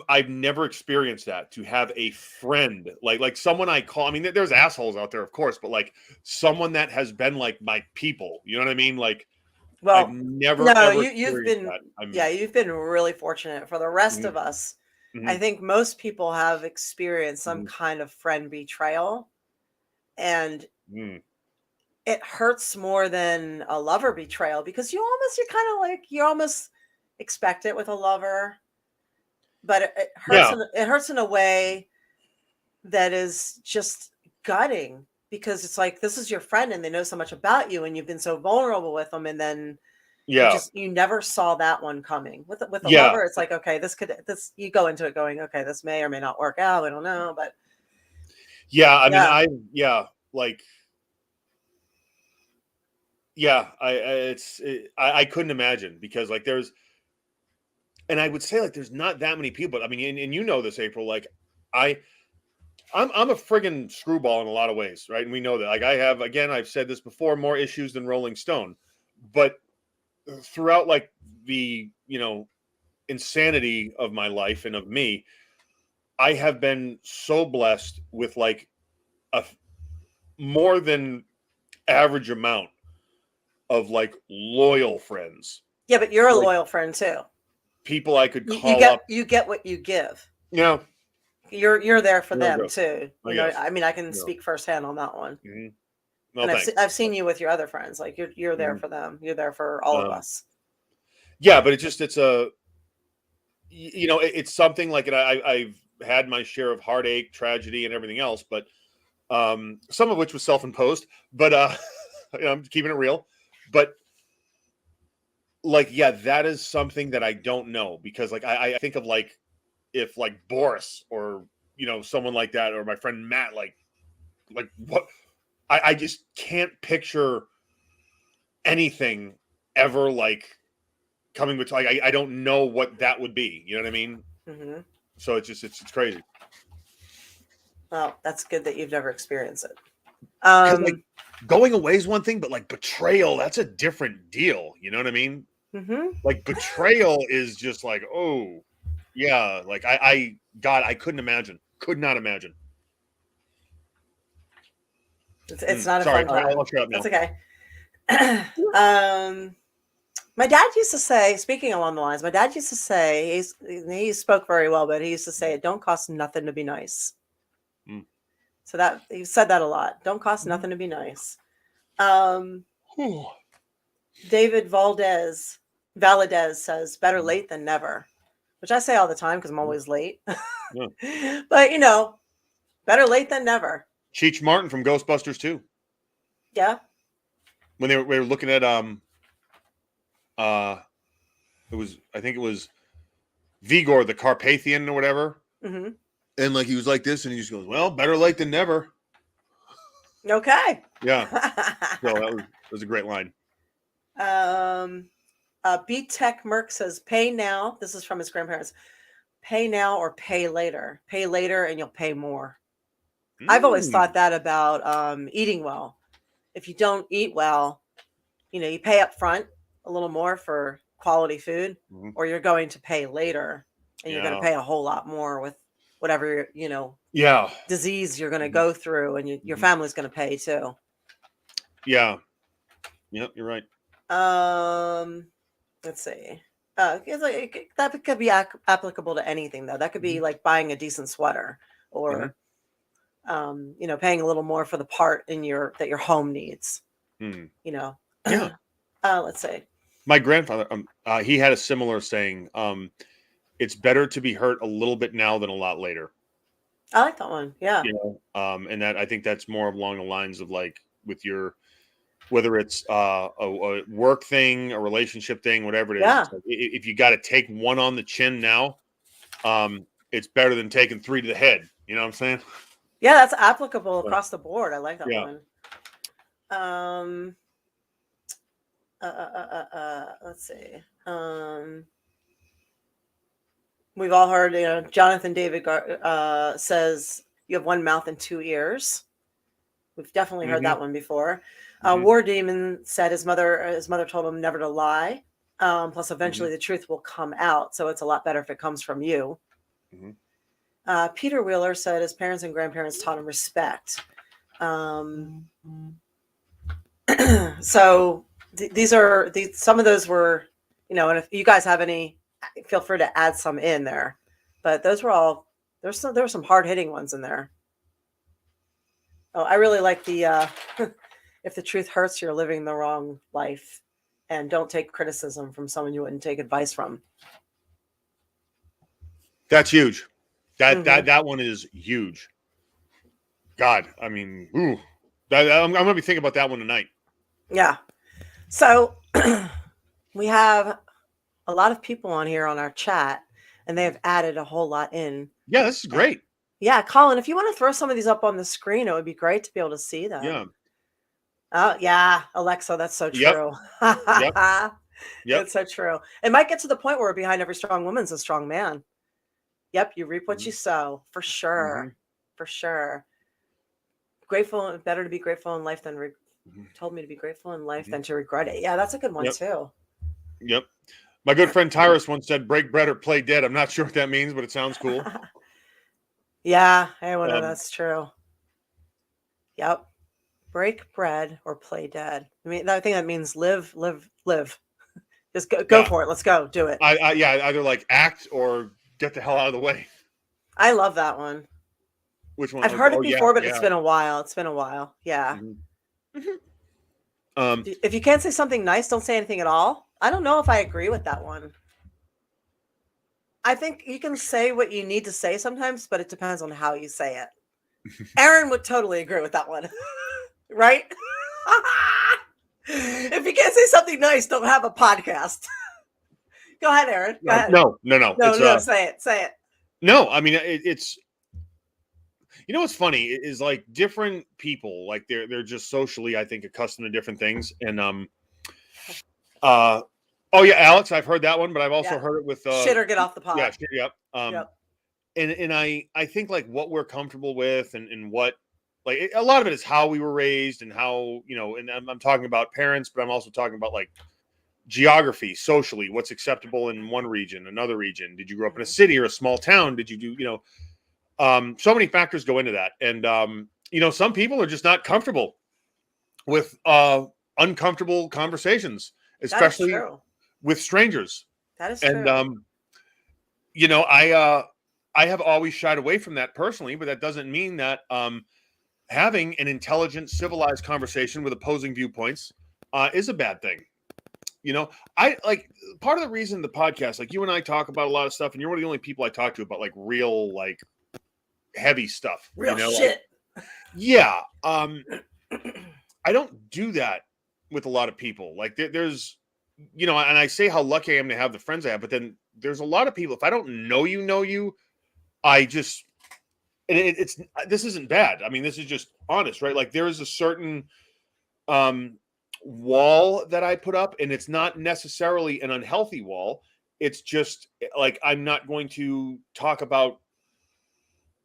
I've never experienced that, to have a friend like someone I call. I mean, there's assholes out there, of course, but like someone that has been like my people. You know what I mean? Like. Well, I've never. You've been really fortunate. For the rest of us, I think most people have experienced some kind of friend betrayal, and it hurts more than a lover betrayal because you almost expect it with a lover, but it hurts. It hurts in a way that is just gutting. Because it's like, this is your friend and they know so much about you and you've been so vulnerable with them. And then you never saw that one coming with a lover. It's like, okay, you go into it going, okay, this may or may not work out. I don't know. But I couldn't imagine because like and I would say like, there's not that many people, I mean, and you know this, April, like I'm a friggin' screwball in a lot of ways, right? And we know that. Like I've said this before, more issues than Rolling Stone. But throughout like the, insanity of my life and of me, I have been so blessed with like a more than average amount of like loyal friends. Yeah, but you're a loyal friend too. People I could call up. You get what you give. Yeah. You're there for them too. I mean, I can speak firsthand on that one. Well, and I've seen you with your other friends. Like you're there for them. You're there for all of us. Yeah, but it's something like I've had my share of heartache, tragedy, and everything else, but some of which was self-imposed. But I'm keeping it real. But that is something that I don't know because like I think of like if like Boris or someone like that, or my friend Matt, like what I just can't picture anything ever like coming with like I don't know what that would be. You know what I mean? Mm-hmm. So it's crazy. Well, that's good that you've never experienced it. Like going away is one thing, but like betrayal, that's a different deal. You know what I mean? Mm-hmm. Like betrayal is just like, oh yeah, like God, I could not imagine. It's not a Sorry, fun time. I'll shut up now. That's okay. My dad used to say, speaking along the lines, my dad used to say, he spoke very well, but he used to say, it don't cost nothing to be nice. Mm. So that he said that a lot. Don't cost nothing to be nice. David Valadez says, better late than never, which I say all the time because I'm always late. Yeah. But, better late than never. Cheech Martin from Ghostbusters 2. Yeah. When we were looking at I think it was Vigor, the Carpathian or whatever. Mm-hmm. And like he was like this, and he just goes, "Well, better late than never." Okay. Yeah. So that was a great line. B Tech Merck says, pay now. This is from his grandparents. Pay now or pay later. Pay later and you'll pay more. I've always thought that about eating well. If you don't eat well, you pay up front a little more for quality food, or you're going to pay later and you're going to pay a whole lot more with whatever, disease you're going to go through, and your family's going to pay too. Yeah. Yep, you're right. Let's see. That could be applicable to anything, though. That could be like buying a decent sweater, or paying a little more for the part that your home needs. Yeah. Let's see. My grandfather, he had a similar saying. It's better to be hurt a little bit now than a lot later. I like that one. Yeah. And that I think that's more along the lines of like with whether it's a work thing, a relationship thing, whatever it is. Yeah. Like, if you got to take one on the chin now, it's better than taking 3 to the head. You know what I'm saying? Yeah, that's applicable across the board. I like that one. Let's see. We've all heard, Jonathan David says you have one mouth and 2 ears. We've definitely heard that one before. War Demon said his mother told him never to lie. Plus, eventually the truth will come out. So it's a lot better if it comes from you. Peter Wheeler said his parents and grandparents taught him respect. So some of those were, and if you guys have any, feel free to add some in there. But those were all, there were some hard hitting ones in there. Oh, I really like the if the truth hurts, you're living the wrong life, and don't take criticism from someone you wouldn't take advice from. That's huge. That one is huge. God, I mean, I'm going to be thinking about that one tonight. Yeah. So we have a lot of people on here on our chat, and they have added a whole lot in. Yeah, this is great. Yeah, Colin, if you want to throw some of these up on the screen, it would be great to be able to see them. Yeah. Oh, yeah, Alexa, that's so true. Yep. That's so true. It might get to the point where behind every strong woman's a strong man. Yep, you reap what you sow, for sure. For sure. Grateful, better to be grateful in life than told me to be grateful in life than to regret it. Yeah, that's a good one too. Yep. My good friend Tyrus once said, break bread or play dead. I'm not sure what that means, but it sounds cool. Yeah, that's true. Yep. Break bread or play dead. I mean, I think that means live. Just go for it. Let's go. Do it. Either like act or get the hell out of the way. I love that one. Which one? I've heard it before, but it's been a while. Yeah. If you can't say something nice, don't say anything at all. I don't know if I agree with that one. I think you can say what you need to say sometimes, but it depends on how you say it. Aron would totally agree with that one. Right? If you can't say something nice, don't have a podcast. Go ahead, Aron. Go ahead. No. No, say it. No, I mean it's what's funny is like different people, like they're just socially, I think, accustomed to different things. And oh yeah, Alex, I've heard that one, but I've also heard it with shit or get off the pot. Yeah, shit, yep. Yep. And I think like what we're comfortable with and what like a lot of it is how we were raised and how, and I'm talking about parents, but I'm also talking about like geography, socially, what's acceptable in one region, another region. Did you grow up in a city or a small town? Did you do, so many factors go into that. And, some people are just not comfortable with uncomfortable conversations, especially with strangers. That is true. And, I have always shied away from that personally, but that doesn't mean that having an intelligent, civilized conversation with opposing viewpoints is a bad thing. I like part of the reason the podcast, like you and I talk about a lot of stuff, and you're one of the only people I talk to about like real, like heavy stuff. Real shit. Like, yeah. I don't do that with a lot of people. Like there's, and I say how lucky I am to have the friends I have, but then there's a lot of people, if I don't know you, I just, and this isn't bad. I mean, this is just honest, right? Like there is a certain wall that I put up, and it's not necessarily an unhealthy wall. It's just like I'm not going to talk about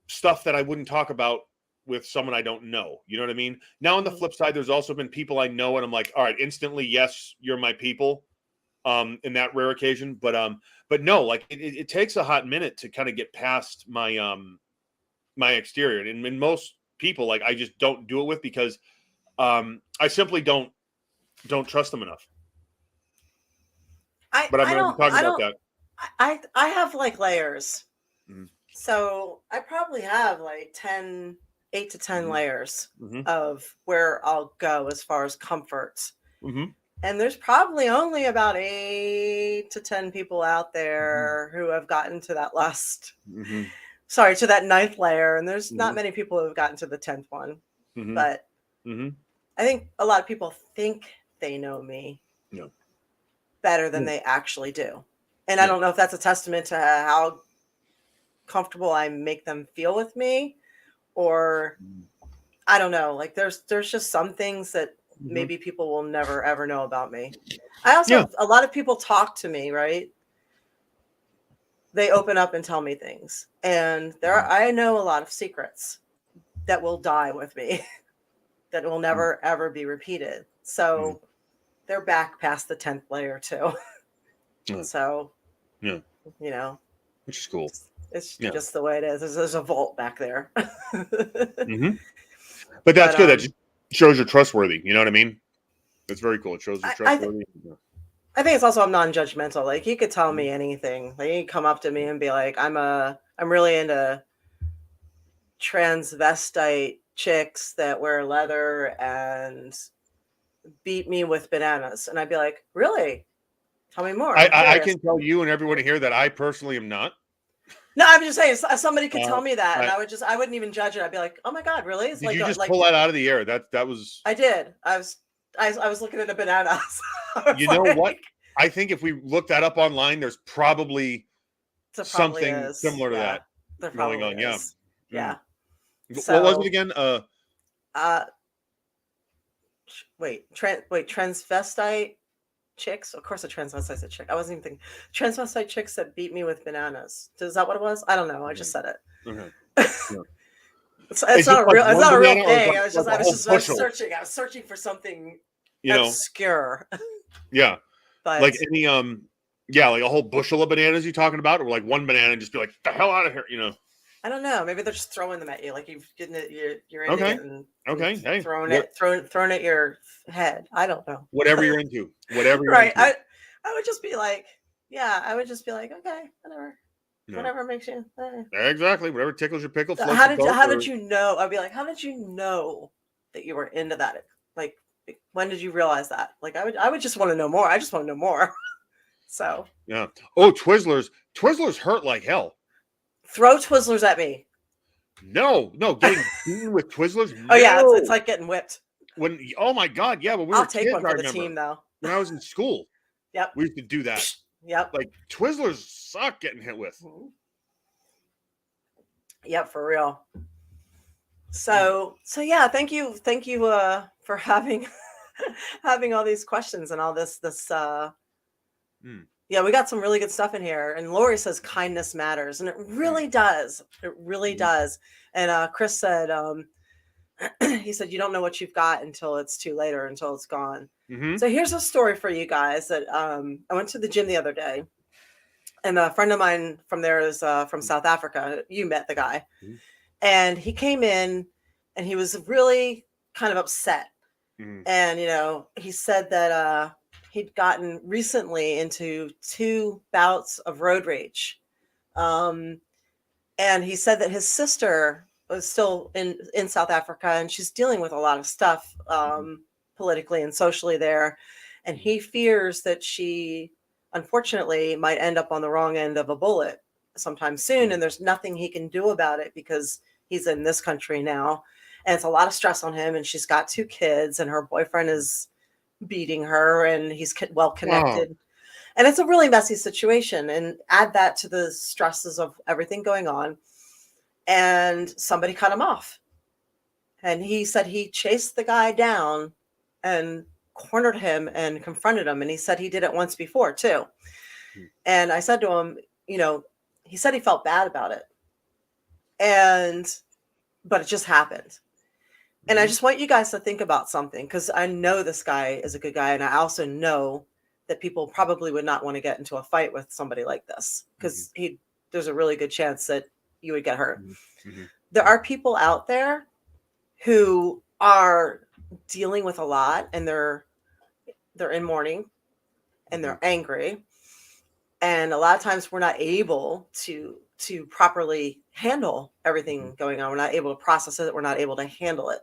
stuff that I wouldn't talk about with someone I don't know. You know what I mean? Now on the flip side, there's also been people I know, and I'm like, all right, instantly, yes, you're my people. In that rare occasion, but no, like it takes a hot minute to kind of get past my my exterior, and most people, like I just don't do it with, because I simply don't trust them enough. But I'm not talking about that. I have like layers, so I probably have like 8 to 10 layers of where I'll go as far as comfort. And there's probably only about 8 to 10 people out there who have gotten to that to that 9th layer. And there's not many people who have gotten to the 10th one. But I think a lot of people think they know me better than they actually do. And I don't know if that's a testament to how comfortable I make them feel with me, or I don't know. Like there's just some things that maybe people will never ever know about me. I also a lot of people talk to me, right? They open up and tell me things, and I know a lot of secrets that will die with me, that will never ever be repeated. So they're back past the 10th layer too. So which is cool. It's just the way it is. There's a vault back there. But that's good. That shows you're trustworthy. You know what I mean? It's very cool. It shows you're trustworthy. I think it's also I'm non-judgmental. Like you could tell me anything. Like you can come up to me and be like, I'm really into transvestite chicks that wear leather and beat me with bananas. And I'd be like, really? Tell me more. I can tell you and everyone here that I personally am not. No, I'm just saying somebody could tell me that, and I wouldn't even judge it. I'd be like, oh my God, really? It's did you just pull that out of the air? That was. I did. I was looking at a banana. You know what? I think if we look that up online, there's probably something similar to that going on. Is. Yeah. What was it again? Transvestite chicks. Of course, a transvestite chick. I wasn't even thinking transvestite chicks that beat me with bananas. Is that what it was? I don't know. I just said it. It's not a real thing. I was searching. I was searching for something obscure. Yeah. But, like any like a whole bushel of bananas you talking about, or like one banana and just be like, the hell out of here, I don't know. Maybe they're just throwing them at you, like you're into it and throwing at your head. I don't know. Whatever you're into, whatever you're right. into. I would just be like, okay, whatever. No. Whatever makes you exactly whatever tickles your pickle. How did you know? I'd be like, how did you know that you were into that? Like, when did you realize that? Like, I would just want to know more. I just want to know more. So yeah. Oh, Twizzlers hurt like hell. Throw Twizzlers at me. No, getting beaten with Twizzlers. Oh yeah, it's like getting whipped. Oh my God, yeah. When we were take kids, one for the team though. When I was in school, yep, we used to do that. Yep. Like Twizzlers suck getting hit with. Yep, for real. So yeah, thank you for having having all these questions and all this yeah, we got some really good stuff in here. And Lori says kindness matters, and it really does. It really does. And Chris said he said you don't know what you've got until it's too late or until it's gone. So here's a story for you guys that I went to the gym the other day, and a friend of mine from there is from South Africa. You met the guy. And he came in and he was really kind of upset. And, he said that he'd gotten recently into 2 bouts of road rage. And he said that his sister was still in South Africa, and she's dealing with a lot of stuff politically and socially there. And he fears that she, unfortunately, might end up on the wrong end of a bullet sometime soon. And there's nothing he can do about it because he's in this country now. And it's a lot of stress on him. And she's got 2 kids, and her boyfriend is beating her, and he's well connected. Wow. And it's a really messy situation. And add that to the stresses of everything going on. And somebody cut him off. And he said he chased the guy down and cornered him and confronted him. And he said he did it once before too. And I said to him, he said he felt bad about it. But it just happened. And I just want you guys to think about something, because I know this guy is a good guy. And I also know that people probably would not want to get into a fight with somebody like this, because there's a really good chance that you would get hurt. There are people out there who are dealing with a lot, and they're in mourning, and they're angry. And a lot of times we're not able to properly handle everything going on. We're not able to process it. We're not able to handle it.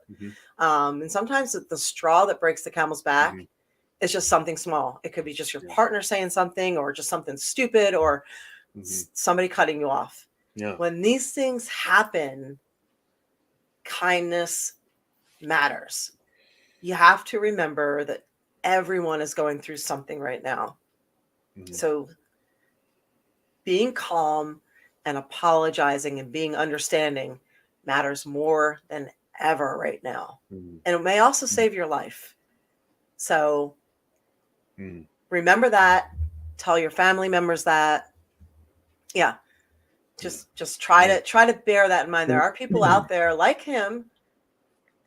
And sometimes the straw that breaks the camel's back is just something small. It could be just your partner saying something, or just something stupid, or somebody cutting you off. When these things happen, kindness matters. You have to remember that everyone is going through something right now. So being calm and apologizing and being understanding matters more than ever right now. And it may also save your life. So remember that. Tell your family members that. Yeah. Just try to bear that in mind. There are people out there like him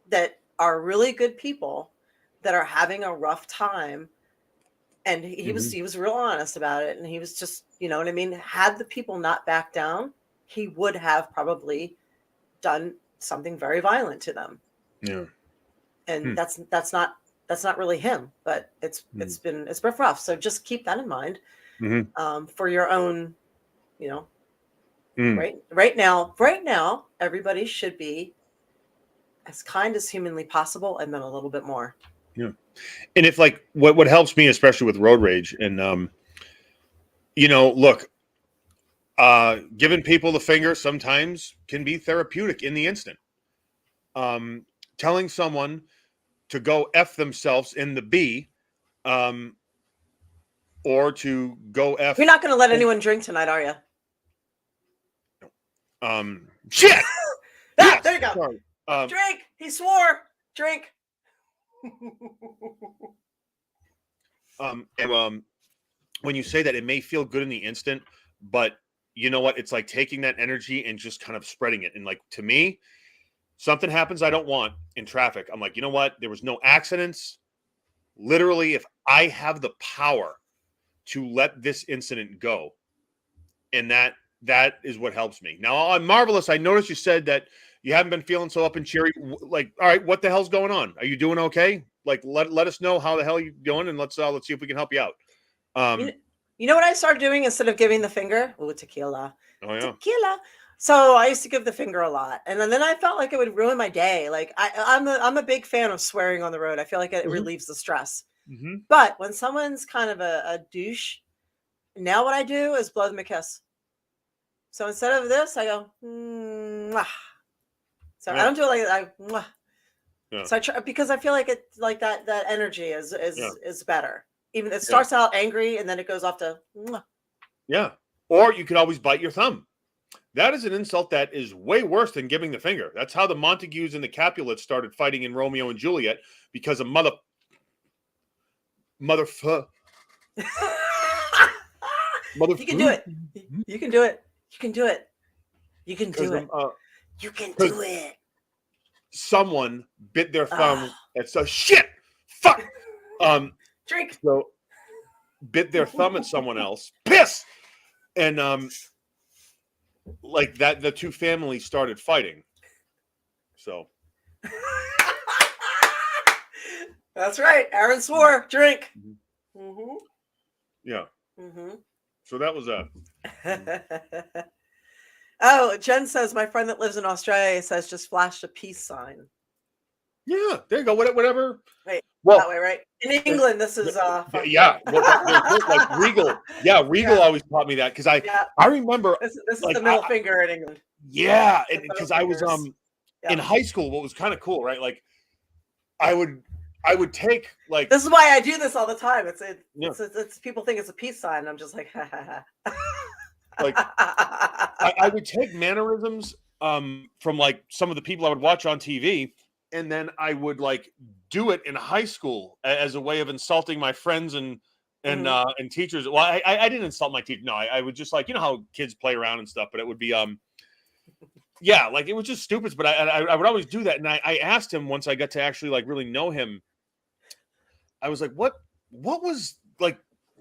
that are really good people that are having a rough time. And he was real honest about it. And he was just, you know what I mean? Had the people not backed down, he would have probably done something very violent to them. Yeah. And that's not really him, but it's been rough. So just keep that in mind for your own, right now, everybody should be as kind as humanly possible, and then a little bit more. Yeah. And if like what helps me, especially with road rage, and look, giving people the finger sometimes can be therapeutic in the instant. Telling someone to go F themselves in the B, or to go F. You're not going to let anyone drink tonight, are you? Shit. Yes, there you go. Sorry. Drink. He swore. Drink. When you say that, it may feel good in the instant, but you know what? It's like taking that energy and just kind of spreading it. And like, to me, something happens I don't want in traffic. I'm like, you know what? There was no accidents. Literally, if I have the power to let this incident go, and that is what helps me. Now, on Marvelous, I noticed you said that you haven't been feeling so up and cheery. Like, all right, what the hell's going on? Are you doing okay? Like, let us know how the hell you're doing, and let's see if we can help you out. You know what I started doing instead of giving the finger? Ooh, tequila. Oh yeah, tequila. So I used to give the finger a lot, and then I felt like it would ruin my day. Like I'm a big fan of swearing on the road. I feel like it relieves the stress. But when someone's kind of a douche, now what I do is blow them a kiss. So instead of this, I go, mwah. So I don't do it like that. Mwah. Yeah. So I try, because I feel like it, like that energy is better. Even it starts out angry and then it goes off to mwah. Yeah. Or you could always bite your thumb. That is an insult that is way worse than giving the finger. That's how the Montagues and the Capulets started fighting in Romeo and Juliet, because a motherfucker. You can do it. You can do it. You can do it. You can do it. You can do it. Someone bit their thumb at so shit. Fuck. Drink. So bit their thumb at someone else. Piss. And like that, the two families started fighting. So that's right. Aron swore. Drink. Mm-hmm. Yeah. Mm-hmm. So that was that. Oh, Jen says my friend that lives in Australia says just flashed a peace sign. Yeah, there you go. Whatever. Wait, well, that way, right? In England, this is yeah. Like Regal. Yeah, Regal always taught me that because I remember this is like, the middle finger in England. Yeah, because I was in high school. What was kind of cool, right? Like I would take like this is why I do this all the time. It's people think it's a peace sign. I'm just like, ha ha ha. Like I would take mannerisms from like some of the people I would watch on TV, and then I would like do it in high school as a way of insulting my friends and teachers. Well, I didn't insult my teacher. No, I would just like, you know how kids play around and stuff, but it would be yeah, like it was just stupid. But I would always do that, and I asked him once I got to actually like really know him. I was like, what was like?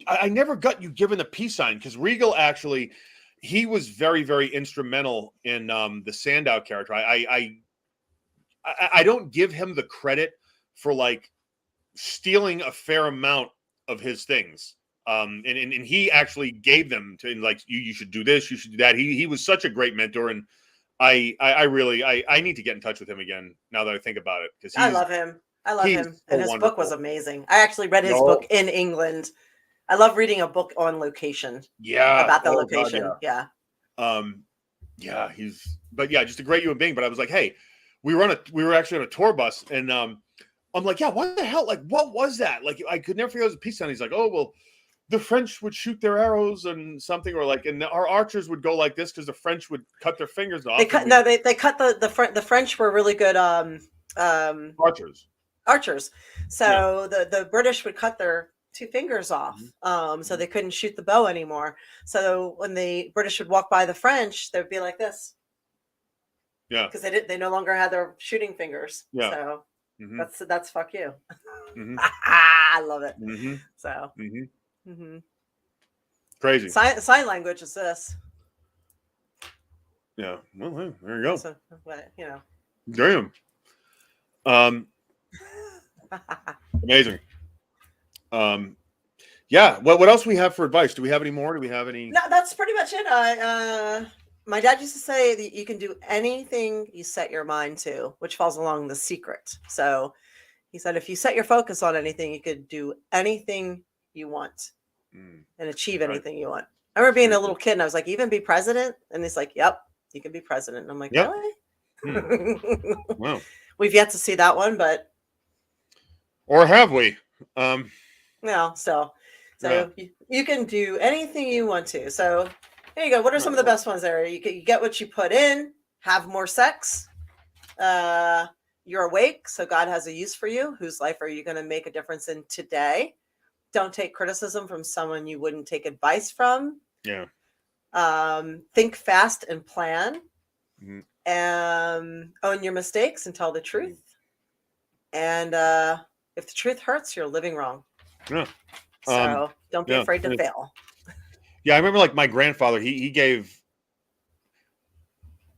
I never got you given the peace sign, because Regal actually, he was very, very instrumental in the Sandow character. I don't give him the credit for like stealing a fair amount of his things. And he actually gave them to, like, you should do this, you should do that. He was such a great mentor, and I really need to get in touch with him again now that I think about it, because I love him. And his wonderful. book was amazing. I actually read his book in England. I love reading a book on location. Yeah. About the location. God, yeah. Yeah, just a great human being. But I was like, hey, we were actually on a tour bus, and I'm like, yeah, what the hell? Like, what was that? Like, I could never figure out a peace sign. He's like, oh, well, the French would shoot their arrows and something, or like, and our archers would go like this because the French would cut their fingers off. They cut the French were really good archers. So the British would cut their two fingers off, so they couldn't shoot the bow anymore. So when the British would walk by the French, they would be like this. Yeah, because they no longer had their shooting fingers. Yeah, so that's fuck you. I love it. So crazy sign language is this. Yeah, well, there you go. So, you know, damn. Amazing. Yeah. What else we have for advice? Do we have any more? Do we have any? No, that's pretty much it. My dad used to say that you can do anything you set your mind to, which falls along the secret. So he said, if you set your focus on anything, you could do anything you want and achieve anything you want. I remember being a little kid and I was like, even be president? And he's like, yep, you can be president. And I'm like, really? Wow. We've yet to see that one, but. Or have we? No, still. So you can do anything you want to. So there you go. What are some of the best ones there? You get what you put in, have more sex. You're awake, so God has a use for you. Whose life are you going to make a difference in today? Don't take criticism from someone you wouldn't take advice from. Yeah. Think fast and plan. Own your mistakes and tell the truth. And if the truth hurts, you're living wrong. Yeah. So don't be afraid to fail. Yeah, I remember like my grandfather, he gave,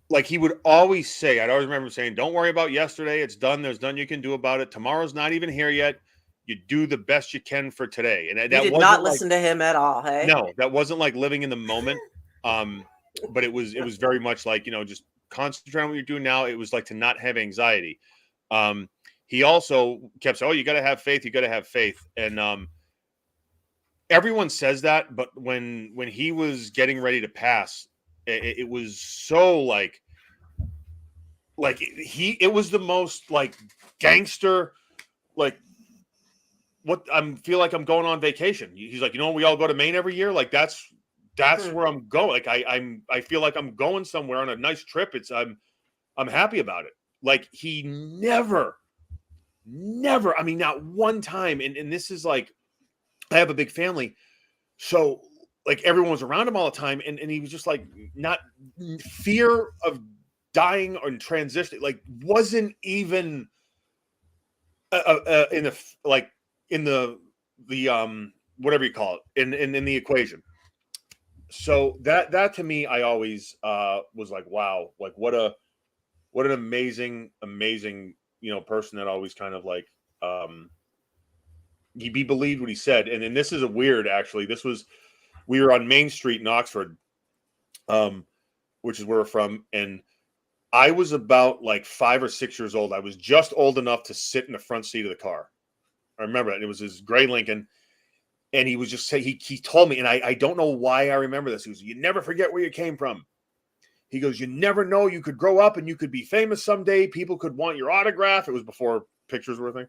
like he would always say, I'd always remember saying, don't worry about yesterday. It's done. There's nothing you can do about it. Tomorrow's not even here yet. You do the best you can for today. And that did not listen to him at all. Hey, no, that wasn't like living in the moment. But it was very much like, you know, just concentrate on what you're doing now. It was like to not have anxiety. He also kept saying, oh, you got to have faith. You got to have faith. And everyone says that, but when he was getting ready to pass, it was so like it was the most like gangster, like what feel like I'm going on vacation. He's like, you know, we all go to Maine every year. Like that's that's where I'm going. Like I feel like I'm going somewhere on a nice trip. I'm happy about it. Like he never, I mean, not one time. And this is like, I have a big family. So like everyone was around him all the time. And he was just like, not fear of dying or transitioning, like wasn't even in the whatever you call it in the equation. So that to me, I always was like, wow, like what an amazing person that always kind of like he believed what he said. And then this is a weird, actually, we were on Main Street in Oxford, which is where we're from, and I was about like 5 or 6 years old. I was just old enough to sit in the front seat of the car. I remember that. It was his gray Lincoln. And he was just saying, he told me, and I don't know why I remember this. He was, you never forget where you came from. He goes, you never know, you could grow up and you could be famous someday. People could want your autograph. It was before pictures were a thing.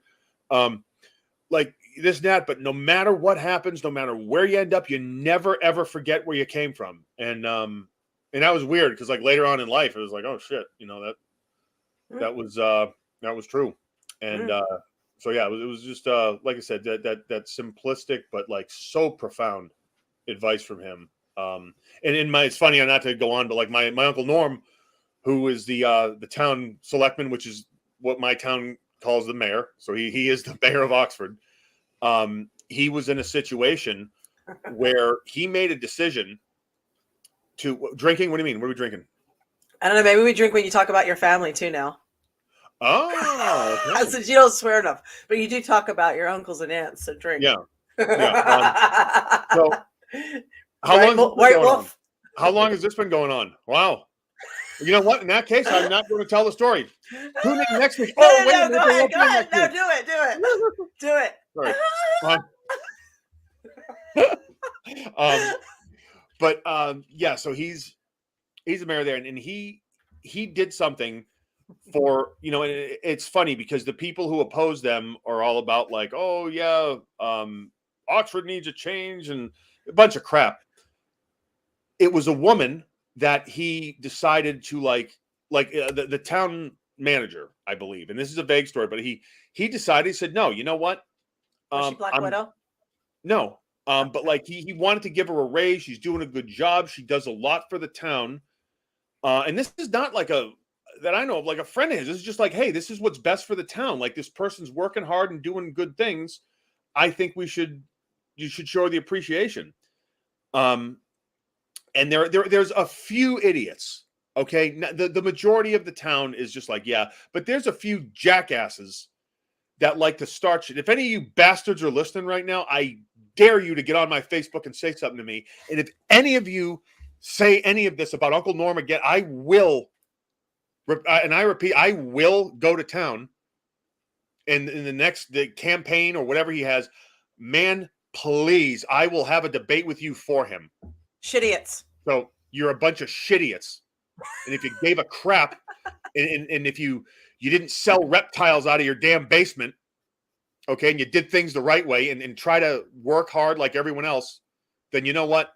Like this and that, but no matter what happens, no matter where you end up, you never, ever forget where you came from. And that was weird because like later on in life, it was like, oh shit, that was true. And so yeah, it was just like I said, that simplistic but like so profound advice from him. And it's funny not to go on, but like my Uncle Norm, who is the town selectman, which is what my town calls the mayor. So he is the mayor of Oxford. He was in a situation where he made a decision to drinking. What do you mean? What are we drinking? I don't know. Maybe we drink when you talk about your family too now. Oh, okay. Since you don't swear enough, but you do talk about your uncles and aunts, so drink. Yeah. So how long has this been going on? Wow. You know what? In that case, I'm not going to tell the story. Tune in next week. Go ahead. No, do it. Sorry. Yeah. So he's a mayor there, and he did something for it's funny because the people who oppose them are all about like, oh yeah, Oxford needs a change and a bunch of crap. It was a woman that he decided to like the town manager, I believe, and this is a vague story, but he decided, he said, no, you know what? Was she Black Widow? No. But like he wanted to give her a raise. She's doing a good job. She does a lot for the town. And this is not like that I know of, like a friend of his. This is just like, hey, this is what's best for the town. Like this person's working hard and doing good things. I think you should show the appreciation. And there's a few idiots. Okay. The majority of the town is just like, yeah, but there's a few jackasses that like to start shit. If any of you bastards are listening right now, I dare you to get on my Facebook and say something to me. And if any of you say any of this about Uncle Norm again, I will, and I repeat, I will go to town in the campaign or whatever he has. Man, please, I will have a debate with you for him. Shitiots. So you're a bunch of shitiots. And if you gave a crap and if you didn't sell reptiles out of your damn basement, okay, and you did things the right way and try to work hard like everyone else, then you know what?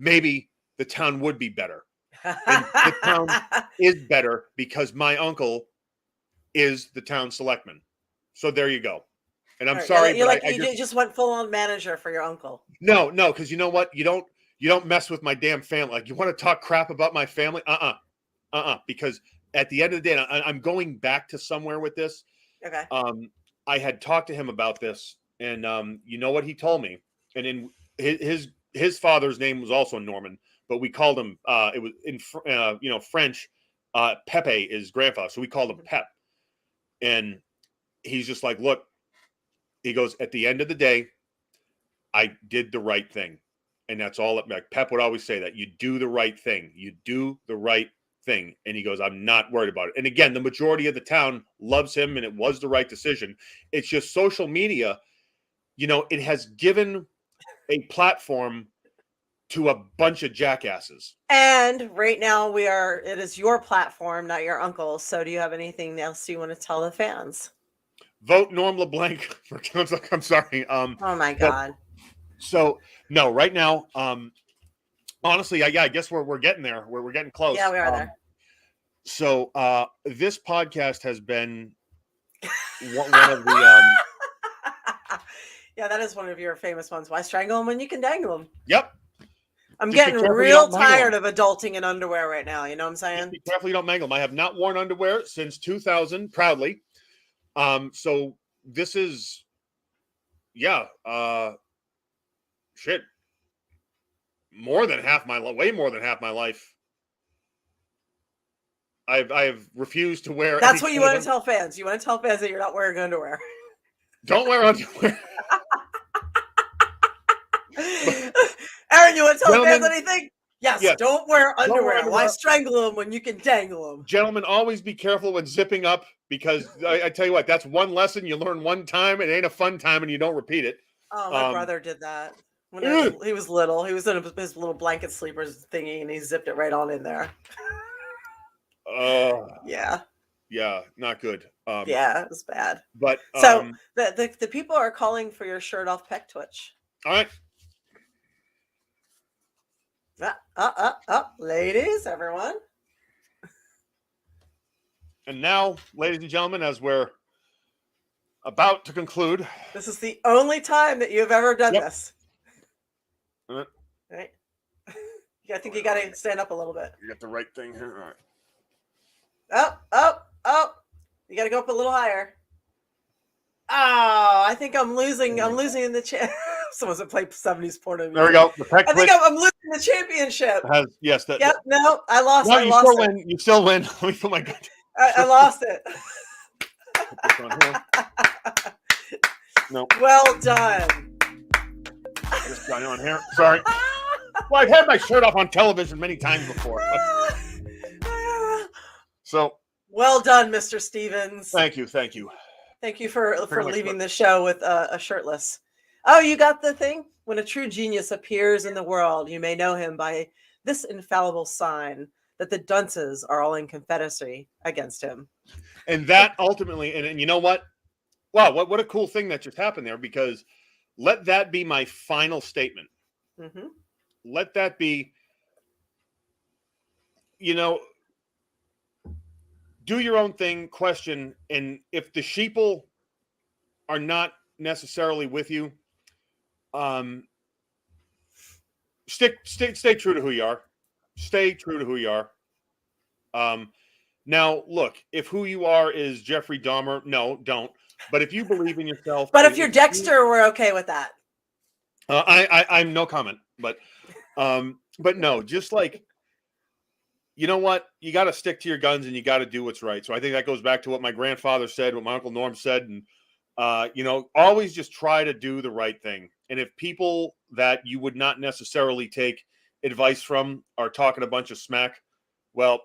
Maybe the town would be better. And the town is better because my uncle is the town selectman. So there you go. And I'm sorry, you but you just went full on manager for your uncle. No, because you know what? You don't mess with my damn family. Like you want to talk crap about my family? Because at the end of the day, I'm going back to somewhere with this. Okay. I had talked to him about this, and you know what he told me? And in his father's name was also Norman, but we called him it was in French. Pepe is grandfather, so we called him Pep. And he's just like, look, he goes, at the end of the day, I did the right thing, and that's all. Like Pep would always say that you do the right thing. You do the right thing. And he goes, I'm not worried about it. And again, the majority of the town loves him, and it was the right decision. It's just social media, it has given a platform to a bunch of jackasses. And right now it is your platform, not your uncle's. So do you have anything else you want to tell the fans? Vote Norm LeBlanc for council. I'm sorry. Oh my God. So no, right now, honestly, I guess we're getting there. We're getting close. Yeah, we are there. So this podcast has been one of the yeah, that is one of your famous ones. Why strangle them when you can dangle them? Yep. I'm Just be getting careful you real don't mangle tired them. of adulting in underwear right now. You know what I'm Just saying? be careful you don't mangle them. I have not worn underwear since 2000, proudly. So this is, shit. More than half my life, way more than half my life. I've refused to wear. That's what you want to tell fans. You want to tell fans that you're not wearing underwear. Don't wear underwear. Aaron, you want to tell Gentlemen, fans anything? Yes, yes. don't wear Don't wear underwear. Why underwear. strangle them when you can dangle them? Gentlemen, always be careful when zipping up, because I tell you what, that's one lesson you learn one time. It ain't a fun time, and you don't repeat it. Oh, my brother did that. When he was little, he was in his little blanket sleepers thingy, and he zipped it right on in there. Yeah, not good. yeah, it was bad. But So the people are calling for your shirt off peck twitch. all right. Ladies, everyone. And now, ladies and gentlemen, as we're about to conclude, This is the only time that you've ever done this. Right? I think you got to stand up a little bit. you got the right thing here. All right. Up. You got to go up a little higher. Oh, I think I'm losing. I'm losing in the Someone's that played 70s porno. There we go. The peck I think twitch I'm losing the championship. has, yes. Yep. No, I lost. No, I you lost still it. win. You still win. Oh my God. I lost it. Put this on here. No, Well done. this guy on here. Sorry. Well, I've had my shirt off on television many times before. So, well done, Mr. Stevens. thank you. Thank you for much leaving the show with a shirtless. Oh, you got the thing? When a true genius appears in the world, you may know him by this infallible sign that the dunces are all in confederacy against him. And that ultimately, and you know what? Wow, what a cool thing that just happened there, because let that be my final statement. Mm-hmm. Let that be, do your own thing, question, and if the sheeple are not necessarily with you, stay true to who you are. Stay true to who you are. Now, look, if who you are is Jeffrey Dahmer, no, don't. But if you believe in yourself, but if you're Dexter, we're okay with that. I'm no comment. But no, just like, you know what? You got to stick to your guns and you got to do what's right. So I think that goes back to what my grandfather said, what my Uncle Norm said, and always just try to do the right thing. And if people that you would not necessarily take advice from are talking a bunch of smack, well,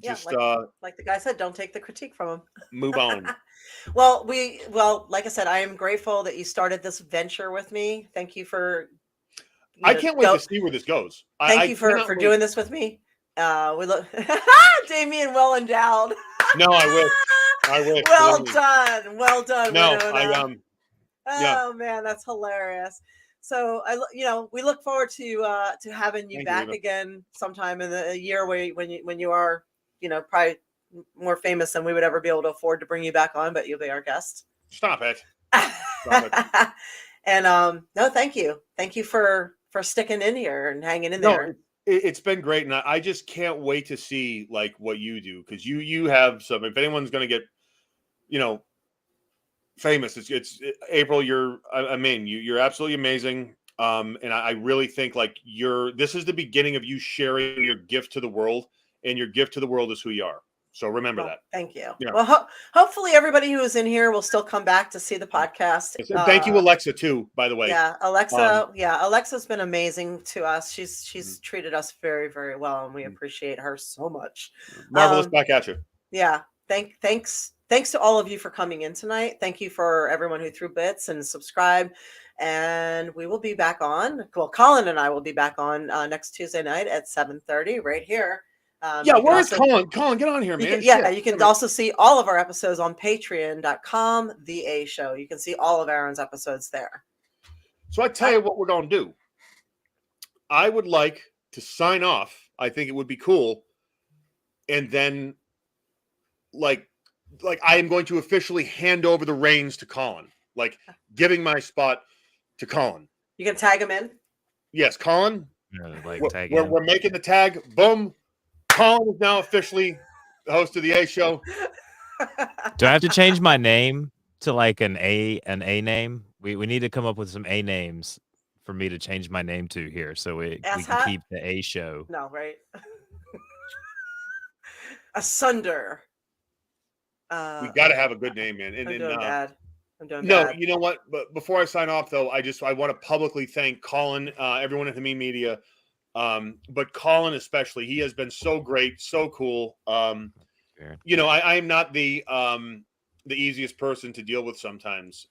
just like the guy said, don't take the critique from him. move on. Well, like I said, I am grateful that you started this venture with me. Thank you for. I can't wait to see where this goes. Thank you for doing this with me. We look, Damien, well endowed. No, I wish. Well done. No, Oh man, that's hilarious. So we look forward to having you back again sometime in the year when you are, probably more famous than we would ever be able to afford to bring you back on, but you'll be our guest. Stop it. And no, thank you for sticking in here and hanging in there. It's been great, and I just can't wait to see like what you do, because you have some. If anyone's going to get, famous, it's April. You're absolutely amazing. And I really think like this is the beginning of you sharing your gift to the world, and your gift to the world is who you are. So remember that. Thank you. Yeah. Well, hopefully everybody who is in here will still come back to see the podcast. Thank you, Alexa, too, by the way. Yeah, Alexa. Alexa's been amazing to us. She's treated us very, very well, and we appreciate her so much. Marvelous. Back at you. Yeah. Thanks to all of you for coming in tonight. Thank you for everyone who threw bits and subscribed. And we will be back on. Well, Colin and I will be back on next Tuesday night at 7:30 right here. Where is Colin? Colin, get on here, man. You can also see all of our episodes on patreon.com, The A Show. You can see all of Aaron's episodes there. So I tell you what we're going to do. I would like to sign off. I think it would be cool. And then, like I am going to officially hand over the reins to Colin, like giving my spot to Colin. You can tag him in. Yes, Colin. Tag We're making the tag. Boom. Colin is now officially the host of the A Show. Do I have to change my name to like an A name? We need to come up with some A names for me to change my name to here, so we can keep the A Show. No, right? Asunder. We got to have a good name, man. And, I'm doing bad. I'm doing no, bad. you know what? But before I sign off, though, I want to publicly thank Colin, everyone at the Me Media, but Colin especially. He has been so great, so cool. You know, I am not the easiest person to deal with sometimes.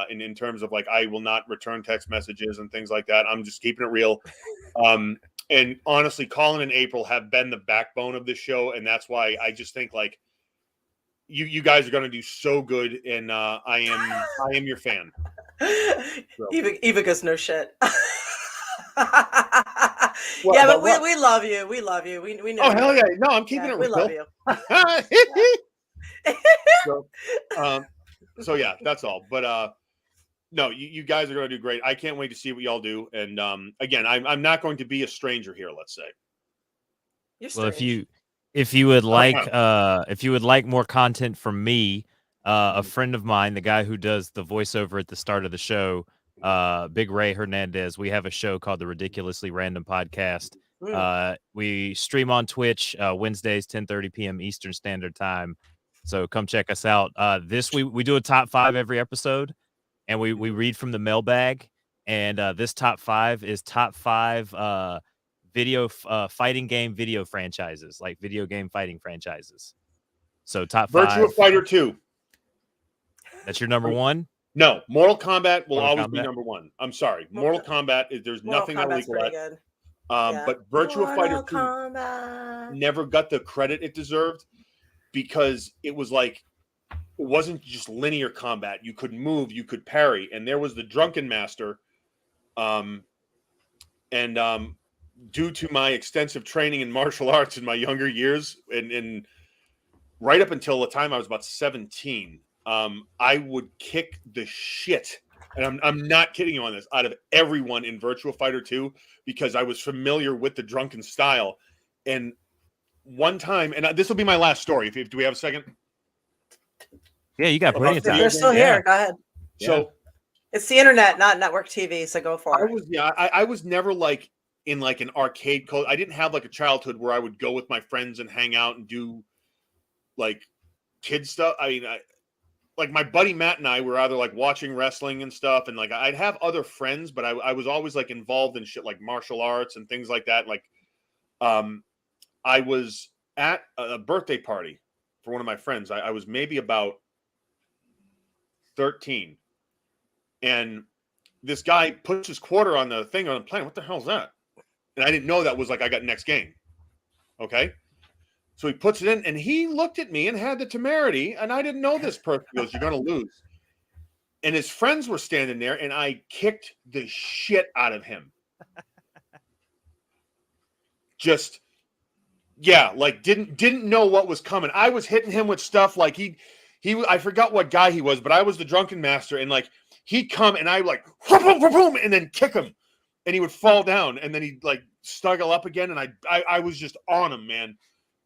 In terms of like, I will not return text messages and things like that. I'm just keeping it real. And honestly, Colin and April have been the backbone of this show, and that's why I just think like you guys are going to do so good, and I am your fan. So. Eva goes no shit. What, yeah, but we love you. We love you. We know. Oh hell yeah! No, I'm keeping it. We love you. So yeah, that's all. But no, you guys are going to do great. I can't wait to see what y'all do. And again, I'm not going to be a stranger here. Let's say. Well, if you would like more content from me, a friend of mine, the guy who does the voiceover at the start of the show, Big Ray Hernandez, we have a show called the Ridiculously Random Podcast. We stream on Twitch Wednesdays 10:30 p.m. Eastern Standard Time. So come check us out. We do a top 5 every episode, and we read from the mailbag. And this top 5 is top 5 video fighting game video franchises, like video game fighting franchises. So top 5. Virtua Fighter 2. That's your number 1? No, Mortal Kombat will always be number 1. I'm sorry. Mortal Kombat, there's nothing illegal at. But Virtua Fighter 2 never got the credit it deserved because it was like, it wasn't just linear combat. You could move, you could parry, and there was the Drunken Master. Due to my extensive training in martial arts in my younger years, and right up until the time I was about 17, I would kick the shit, and I'm not kidding you on this, out of everyone in Virtua Fighter 2 because I was familiar with the drunken style. And one time, and this will be my last story. Do we have a second? Yeah, you got plenty of time. You're still here. Go ahead. So it's the internet, not network TV. So go for it. I was never like in like an arcade code. I didn't have like a childhood where I would go with my friends and hang out and do like kid stuff. I mean, like my buddy Matt and I were either like watching wrestling and stuff, and like I'd have other friends, but I was always like involved in shit like martial arts and things like that. Like, I was at a birthday party for one of my friends. I was maybe about 13, and this guy puts his quarter on the thing on the plane. What the hell is that? And I didn't know that was like I got next game. Okay. So he puts it in, and he looked at me and had the temerity, and I didn't know this person. He goes, "You're going to lose." And his friends were standing there, and I kicked the shit out of him. Just, yeah, like didn't know what was coming. I was hitting him with stuff like I forgot what guy he was, but I was the Drunken Master, and like he'd come, and I like boom, boom, boom, and then kick him, and he would fall down, and then he'd like snuggle up again, and I was just on him, man.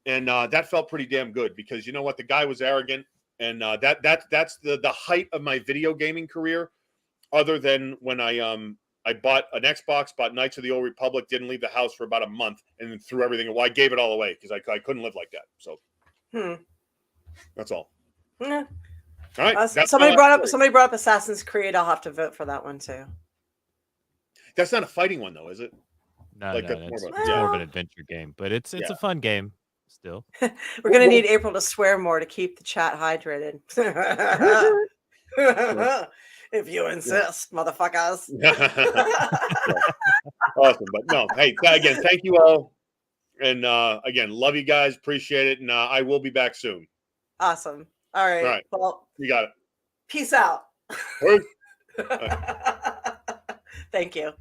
And that felt pretty damn good because you know what? The guy was arrogant, and that's the height of my video gaming career. Other than when I bought an Xbox, bought Knights of the Old Republic, didn't leave the house for about a month, and then threw everything away. I gave it all away because I couldn't live like that. So that's all. Yeah. All right. Somebody brought up Assassin's Creed. I'll have to vote for that one too. That's not a fighting one though, is it? No, like it's more of an adventure game, but it's a fun game. Still, we're gonna need April to swear more to keep the chat hydrated. If you insist, motherfuckers. Awesome, but no, hey, again, thank you all, and again, love you guys, appreciate it, and I will be back soon. Awesome. All right. Well, you got it. Peace out. All right. Thank you.